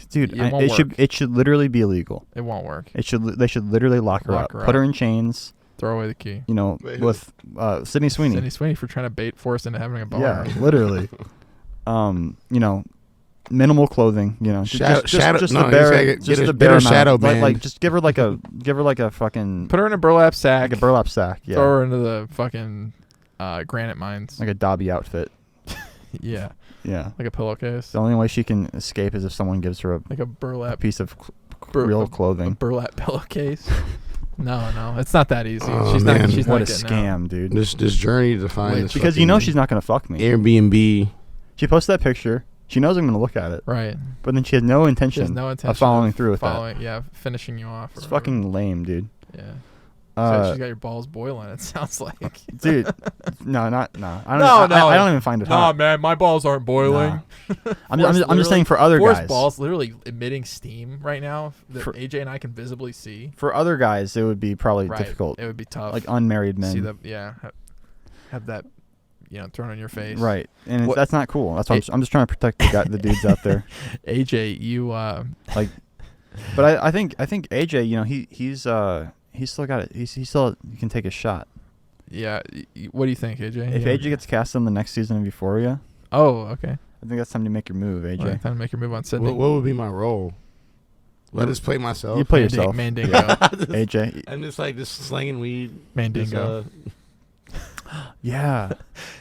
Dude, It won't work. it should literally be illegal. It won't work. They should literally lock her Lock up, her put up. her in chains. Throw away the key. You know, Wait, with Sydney Sweeney. Sydney Sweeney for trying to force into having a boner. Yeah, literally. Minimal clothing. You know, Shadow- just shadow- just no, the you bare, gotta just get the her bare amount. shadow Like band. just give her like a fucking Put her in a burlap sack. like a burlap sack. Yeah, Throw her into the fucking granite mines. like a Dobby outfit. Yeah, Yeah. like a pillowcase. The only way she can escape is if someone gives her Like a a burlap piece of bur- real a clothing. burlap pillowcase. No, it's not that easy. Oh, she's man. not. She's What not a getting out. scam, dude. This journey to find Wait, this Because you know she's not gonna fuck me. Airbnb. She posted that picture. She knows I'm gonna look at it, Right. but then she has no She intention, has no intention of following through with that. Yeah, finishing you off. It's or whatever. fucking lame, dude. Yeah. Uh, She's got your balls boiling. It sounds like. dude, no. I don't. No, I don't even find it hot. man, my balls aren't boiling. Nah. I'm just saying for other Forrest guys. balls literally emitting steam right now that For- AJ and I can visibly see. For other guys, it would be probably Right. difficult. It would be tough. Like unmarried men. See the have that thrown on your face. Right, and What- that's not cool. That's why I'm just trying to protect the dudes out there. AJ, you Like, but I think AJ, he's still got it. He still can take a shot. yeah. What do you think, AJ? If Yeah. AJ gets cast on the next season of Euphoria, Oh, okay. I think that's time to make your move, AJ. Well, time to make your move on Sydney. What would be my role? Let us play myself. You play yourself, Mandingo. AJ. I'm just slanging weed. Mandingo. Yeah,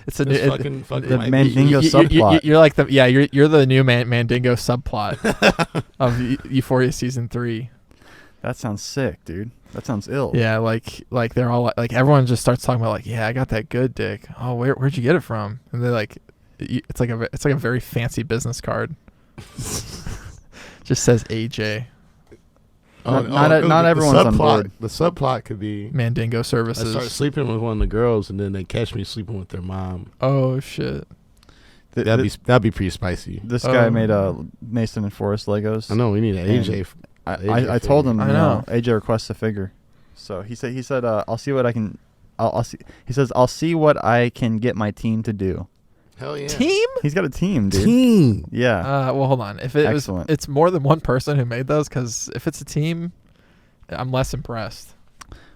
It's a Just new fucking the my- Mandingo subplot. You're like you're the new Mandingo subplot of Euphoria season 3. that sounds sick, dude. That sounds ill. Yeah, like they're all like everyone just starts talking about like, yeah, I got that good dick. Oh, where'd you get it from? And they're like, it's like a very fancy business card. Just says AJ Not the everyone's on subplot- board. The subplot could be Mandingo I Services. start sleeping with one of the girls, and then they catch me sleeping with their mom. Oh shit. That'd be pretty spicy. This guy Oh. made Mason and Forrest Legos. I know we need an And AJ. I told him. I know. AJ requests a figure, so he said I'll see what I can. I'll see. He says I'll see what I can get my team to do. Hell yeah. Team? He's got a team, dude. Team. Yeah. Well, hold on. If it Excellent. it's more than one person who made those, because if it's a team, I'm less impressed.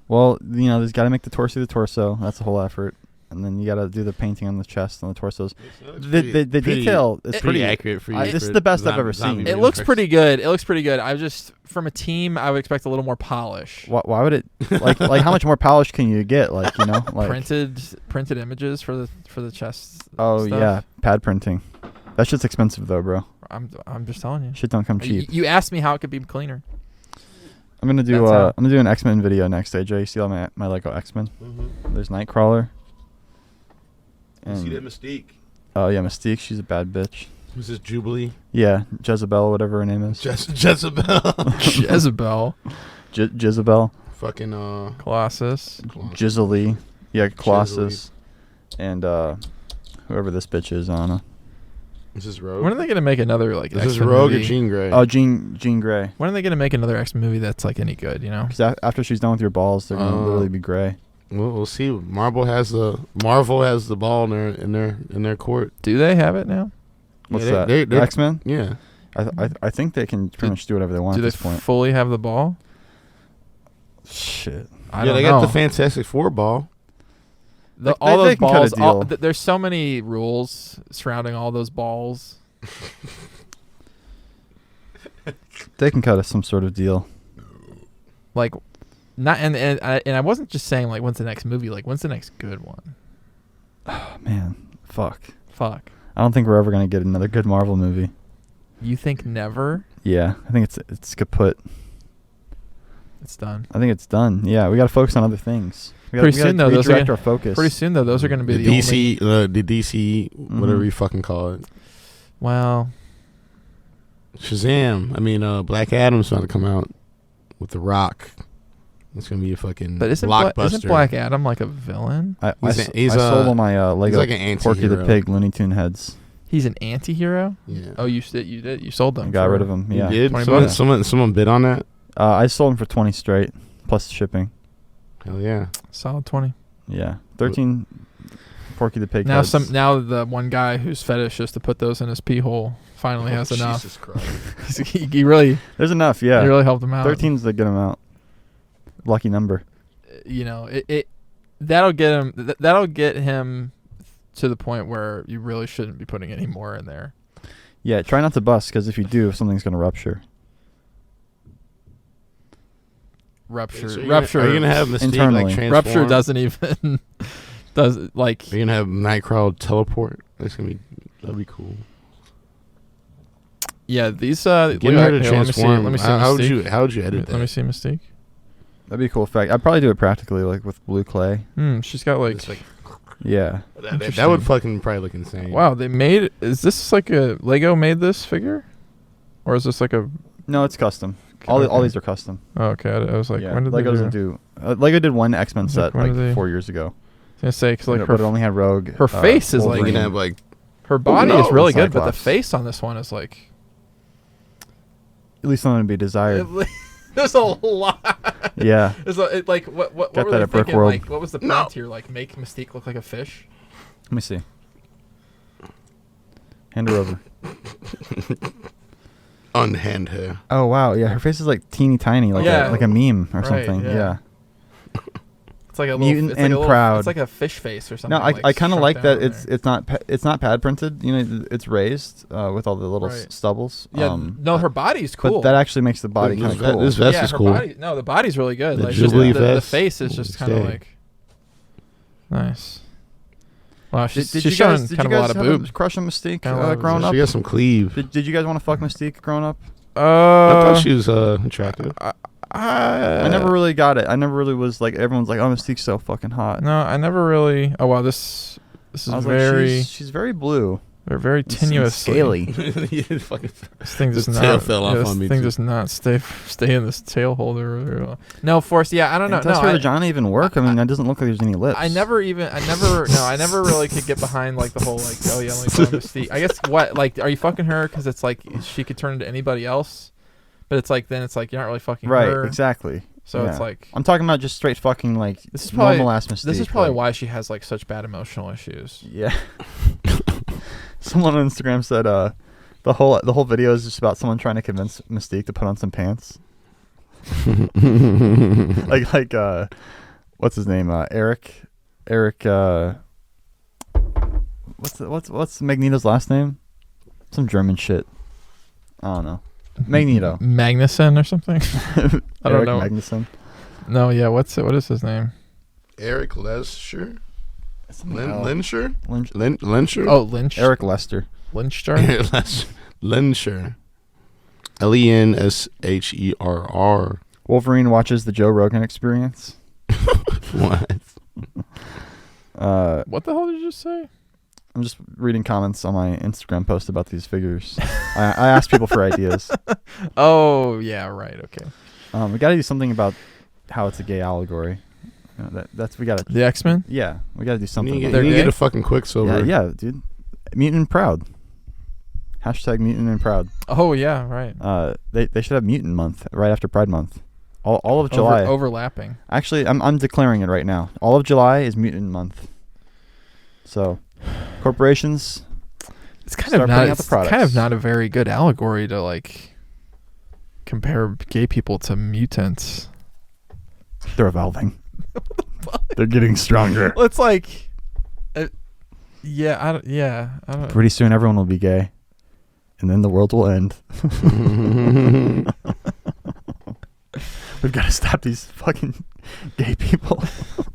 Well, there's got to make the torso. That's the whole effort, and then you got to do the painting on the chest and the torsos. The detail is pretty accurate for you. This is the best I've ever seen. It looks pretty good. I just, from a team, I would expect a little more polish. Why would it like how much more polish can you get? Like Printed images for the chest. Oh stuff. yeah, pad printing. That shit's expensive though, bro. I'm just telling you. Shit don't come cheap. You asked me how it could be cleaner. I'm gonna do That's how- I'm gonna do an X-Men video next. AJ, you see all my Lego X-Men? Mm-hmm. There's Nightcrawler. You see And that Mystique? oh yeah, Mystique. She's a bad bitch. Who's this Jubilee? Yeah, Jezebel, whatever her name is. Jezebel. Jezebel. Jezebel. Fucking Colossus. Jizzly. Yeah, Colossus. And whoever this bitch is, I don't know. Is this Rogue? When are they gonna make another like Is this X-Men Rogue movie? or Jean Grey? Oh, Jean Grey. When are they gonna make another X-Men movie that's like any good? You know. Because after she's done with your balls, they're gonna literally be gray. We'll see. Marvel has the ball in their court. Do they have it now? What's Yeah, that? they're- X-Men? Yeah. I think they can pretty much do whatever they want Do at they this point. fully have the ball? Shit. I Yeah, don't they know. got the Fantastic Four ball. All they those can cut a balls. deal. There's so many rules surrounding all those balls. They can cut us some sort of deal. Like, not and I wasn't just saying like when's the next movie. Like when's the next good one? Oh, man. Fuck. Fuck. I don't think we're ever going to get another good Marvel movie. You think never? Yeah, I think it's kaput. It's done. I think it's done. Yeah, we got to focus on other things. Pretty soon, though, those are redirect gonna- our focus. Pretty soon though, those are going to be The the DC, only. the DC, whatever Mhm. you fucking call it. Well, Shazam. I mean, Black Adam's about to come out with The Rock. It's gonna be a fucking but isn't blockbuster. Black Adam like a villain? I He's sold all my Lego like an Porky the anti-hero. Pig Looney Tune heads. He's an anti-hero. Yeah. Oh, you did. You sold them. I got for- rid of them. You Yeah, did? 20 Someone bid on that? I sold them for 20 straight plus shipping. Hell yeah. Solid 20. Yeah, 13 Porky the Pig Now heads. now the one guy whose fetish is to put those in his pee hole finally has enough. Jesus Christ. he really There's enough. Yeah, he really helped him out. 13's the good amount. Lucky number. You know, that'll get him to the point where you really shouldn't be putting any more in there. Yeah, try not to bust because if you do, something's gonna rupture. Rupture. So Rupture. Are you gonna have Mystique Internally. like transform? Rupture doesn't even does like. Are you gonna have Nightcrawler teleport? That'd be cool. Yeah, these Getting her to here, transform. Let me see. How would Mystique. you edit Let me that? see Mystique. That'd be a cool effect. I'd probably do it practically, like with blue clay. She's got like. It's like Yeah. that would fucking probably look insane. Wow, they made. Is this like a Lego made this figure, or is this like a? No, it's custom. All these are custom. Oh, okay, I was like, Yeah. when did Lego they doesn't do? Lego did one X-Men Like, set when like did they- 4 years ago. I was gonna say because like but it only had Rogue. her face is like- You Wolverine. can have like her body no, is really good, but the Cyclops. face on this one is like. At least something to be desired. There's a lot. Yeah. There's like what Got were that they at thinking? Brickworld. Like what was the prompt here? Like make Mystique look like a fish. Let me see. Hand her over. unhand her. Oh wow, yeah, her face is like teeny tiny, like Yeah. like a meme or Right, something. yeah. Yeah. It's like a Mutant little, it's and like a proud. It's like a fish face or something. No, I kind of struck like down that. over there. It's not pad printed. You know, it's raised with all the little Right. stubbles. Yeah, no, her body's cool. But that actually makes the body kind of cool. This vest yeah, is her cool. body. No, the body's really good. The Like just Jubilee the vest face is just kind of stay. like nice. Wow, Did she's you showing guys, did kind you of a guys lot of have boobs. a crush on Mystique Kinda a lot of growing boobs. up? She got some cleave. Did you guys want to fuck Mystique growing up? I thought she was attractive. I never really got it. I never really was like, everyone's like, oh, Mystique's so fucking hot. No, I never really. Oh wow, this is I was very like, she's very blue. they're very and tenuous. scaly. Fucking This thing does This not. tail fell off this on me, thing too. does not stay in this tail holder. No, Force. Yeah, I don't know. Does No, her I, vagina even work? I mean, that doesn't look like there's any lips. I never really could get behind like the whole like, oh yeah, like Mystique. I guess what like, are you fucking her because it's like she could turn into anybody else, but it's like then it's like you're not really fucking Right, her. exactly. So Yeah. it's like I'm talking about just straight fucking like this is probably normal ass Mystique. this is probably like, why she has like such bad emotional issues. Yeah. Someone on Instagram said the whole video is just about someone trying to convince Mystique to put on some pants. like what's his name? Eric what's Magneto's last name? Some German shit. I don't know. Magneto. Magnuson or something. I don't Eric know. Magnuson. No, yeah. What is his name? Eric Lesher? Something else. Lensher? Lynch- Lensher? Oh, Lynch. Eric Lester. Lynchstar. Lensher. Lensherr. Wolverine watches the Joe Rogan Experience. What? What the hell did you just say? I'm just reading comments on my Instagram post about these figures. I asked people for ideas. Oh yeah, right. Okay. We got to do something about how it's a gay allegory. You know, that's we got to. The X-Men. Yeah, we got to do You something. need to about They're get gay? a fucking Quicksilver. yeah, dude. Mutant and proud. Hashtag mutant and proud. Oh yeah, right. They should have mutant month right after Pride month. All of July. Overlapping. Actually, I'm declaring it right now. All of July is mutant month. So, corporations. It's kind Start of not. putting out the It's kind of products. not a very good allegory to like compare gay people to mutants. They're evolving. They're getting stronger. Well, it's like, yeah, I don't. Pretty soon, everyone will be gay, and then the world will end. We've got to stop these fucking gay people.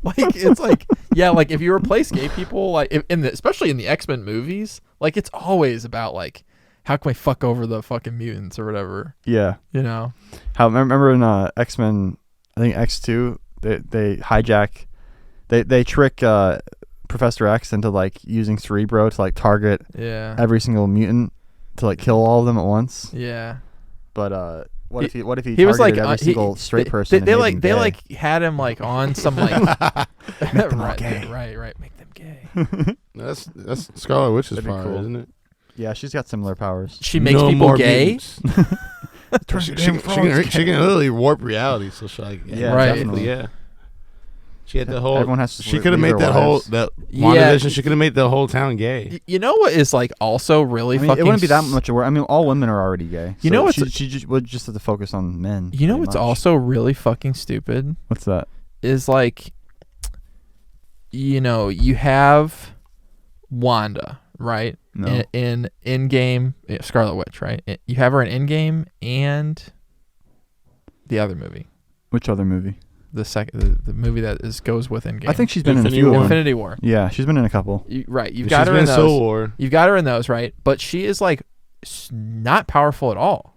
Like it's like yeah, like if you replace gay people, like especially in the X-Men movies, like it's always about like how can we fuck over the fucking mutants or whatever, Yeah. you know? How remember in X-Men, I think X2, they hijack, they trick Professor X into like using Cerebro to like target Yeah. every single mutant to like kill all of them at once. Yeah. But what if he He was like targeted every single straight they, person? They and made like them they gay? like had him like on some like Make them all right, gay. right, make them gay. That's Scarlet Witch's That'd be power, cool. isn't it? Yeah, she's got similar powers. She makes No people more gay. mutants. she can literally warp reality. So she like Yeah, Right. definitely. yeah. She had the whole. Everyone has to She could have leave made their that whole wives. that Yeah. WandaVision. She could have made the whole town gay. You know what is like also really I mean, fucking it wouldn't be that much of work. I mean, all women are already gay. You so know what's- she just would just have to focus on men. You know pretty what's much. also really fucking stupid What's that? is like, you know, you have Wanda, right? No. In game, Scarlet Witch, right? You have her in Endgame and the other movie, Which other movie? the movie that goes with Endgame. I think she's been in a Infinity few of War. them. Infinity War. Yeah, she's been in a couple. Right, you've She's got her been in Civil those. War. You've got her in those, right? But she is like not powerful at all.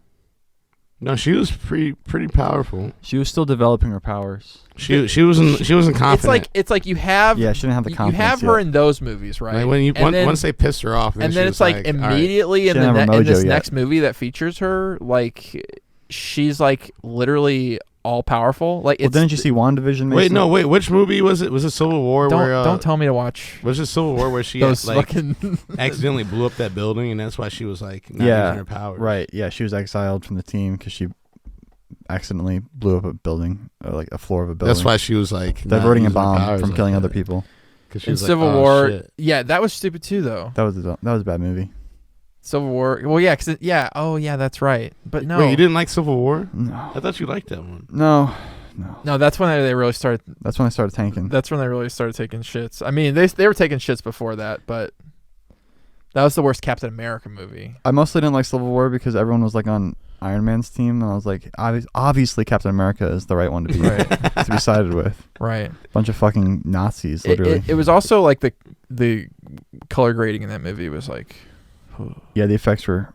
No, she was pretty powerful. She was still developing her powers. She wasn't confident. It's like you have Yeah, she didn't have the you confidence have her yet. in those movies, right? Like when you And then- once they pissed her off, and she then was it's like all right. immediately in She didn't have her in this mojo yet. next movie that features her, like she's like literally all powerful. Like, Well, it's didn't you see WandaVision? Mason? Wait, which movie was it? Was it Civil War? don't tell me to watch Was it Civil War where she those like fucking accidentally blew up that building, and that's why she was like not Yeah, using her powers. right. Yeah, she was exiled from the team because she accidentally blew up a building, like a floor of a building. That's why she was like not diverting a using her bomb powers from like killing that. other people. 'Cause she in was like, Civil "Oh, War. shit." Yeah, that was stupid too, though. That was a bad movie. Civil War. Well, yeah, oh yeah, that's right. But no, Wait, you didn't like Civil War? No, I thought you liked that one. no. no, that's when they really started. That's when I started tanking. That's when they really started taking shits. I mean, they were taking shits before that, but that was the worst Captain America movie. I mostly didn't like Civil War because everyone was like on Iron Man's team, and I was like, obviously Captain America is the right one to be to be sided with. Right. Bunch of fucking Nazis, literally. It was also like the color grading in that movie was like. Yeah, the effects weren't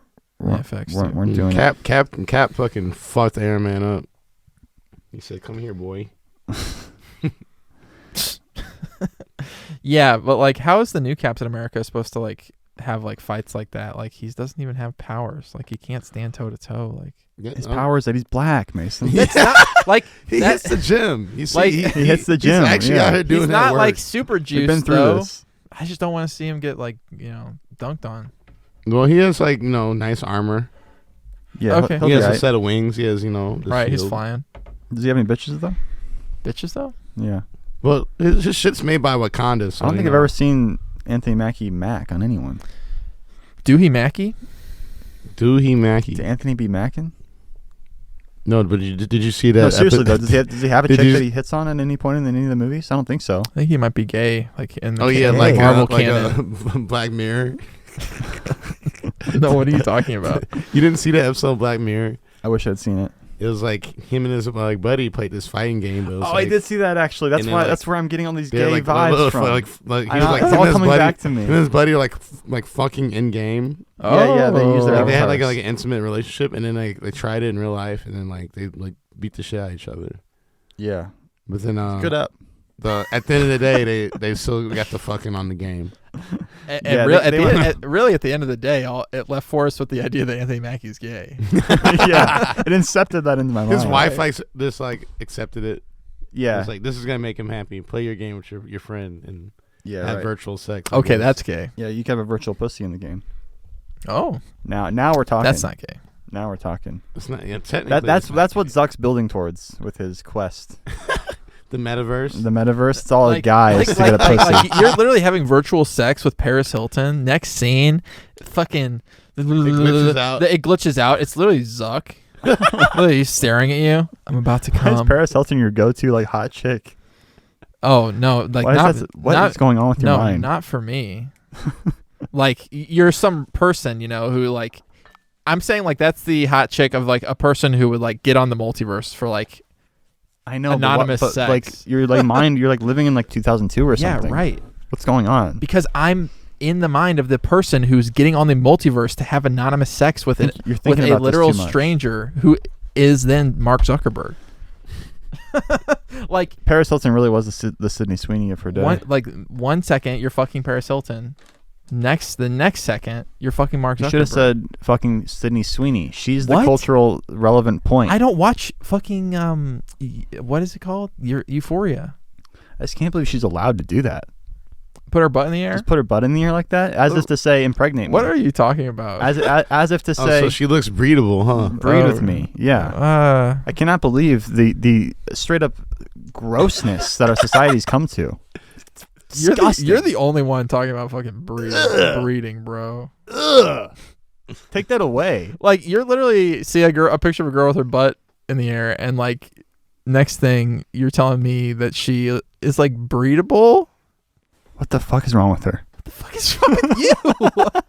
doing it. Cap fucking fucked Iron Man up. He said, "Come here, boy." Yeah, but like, how is the new Captain America supposed to like have like fights like that? Like, he doesn't even have powers. Like, he can't stand toe to toe. Like, Yeah, His power is that he's black, Mason. that's not like he that- hits the gym. You see, like, he hits the gym, He's actually yeah. out here doing he's that not work. like super We've juiced been through though. this. I just don't want to see him get like dunked on. Well, he has like nice armor. Yeah. Okay. He'll He be has a alright. set of wings. He has the Right, he's shield. flying. Does he have any bitches though? Bitches though. Yeah. Well, his shit's made by Wakanda. So, I don't think I've ever seen Anthony Mackie Mac on anyone. Doogie Mackie. Doogie Mackie. Did Anthony be Mackin? No, but did you see that? No, seriously though, does he have a Did chick you- that he hits on at any point in any of the movies? I don't think so. I think he might be gay. Like in the Oh yeah, Hey, like Marvel like canon. Black Mirror. No, what are you talking about? You didn't see that episode of Black Mirror? I wish I'd seen it. It was like him and his like buddy played this fighting game. But it was Oh, like, I did see that actually. That's and then, why. like, That's where I'm getting all these they're gay like vibes from. Like I he was know, like it's him all and his coming buddy, back to me. Him and his buddy are like fucking in game. Yeah, they use their Like they had like avatars. an intimate relationship, and then they tried it in real life, and then like they like beat the shit out of each other. Yeah. But then Good up. at the end of the day, they still got the fucking on the game. And Yeah, really, at the end of the day, it left Forrest with the idea that Anthony Mackie's gay. Yeah. It incepted that into my mind. His wife like just like accepted it. Yeah. It's like, this is gonna make him happy. Play your game with your friend and Yeah. have Right. virtual sex. Okay, that's gay. Yeah. You can have a virtual pussy in the game. Oh, Now we're talking. that's not gay. Now we're talking. It's not. Yeah, technically, That's it's not what gay. Zuck's building towards with his quest. The metaverse. The metaverse. It's all Like- guys to get a pussy. like, you're literally having virtual sex with Paris Hilton. Next scene, fucking glitches out. It glitches out. It's literally Zuck. Literally he's staring at you. I'm about to Why is come. Paris Hilton your go-to like hot chick? Oh no, like Why not. is that, what not, is going on with your no, mind? not for me. Like you're some person, who like. I'm saying like that's the hot chick of like a person who would like get on the multiverse for like. I know, Anonymous but sex. like you're like mind. You're like living in like 2002 or Yeah, something. right. What's going on? Because I'm in the mind of the person who's getting on the multiverse to have anonymous sex with Think- it you're with thinking a about this literal too much. stranger who is then Mark Zuckerberg. Like Paris Hilton really was the Sydney Sweeney of her day. 1 second you're fucking Paris Hilton, the next second you're fucking Mark Zuckerberg. You should have said fucking Sydney Sweeney. She's the What? cultural relevant point. I don't watch fucking what is it called? Euphoria. I just can't believe she's allowed to do that. Put her butt in the air. Just put her butt in the air like that, as if to say impregnate me. What are you talking about? as if to Oh, say so she looks breedable, huh? breed with me. Yeah. I cannot believe the straight up grossness that our society's come to. Disgusting. You're the only one talking about fucking breeding, bro. Take that away. Like you're literally see a picture of a girl with her butt in the air, and like next thing you're telling me that she is like breedable. What the fuck is wrong with her? What the fuck is wrong with you?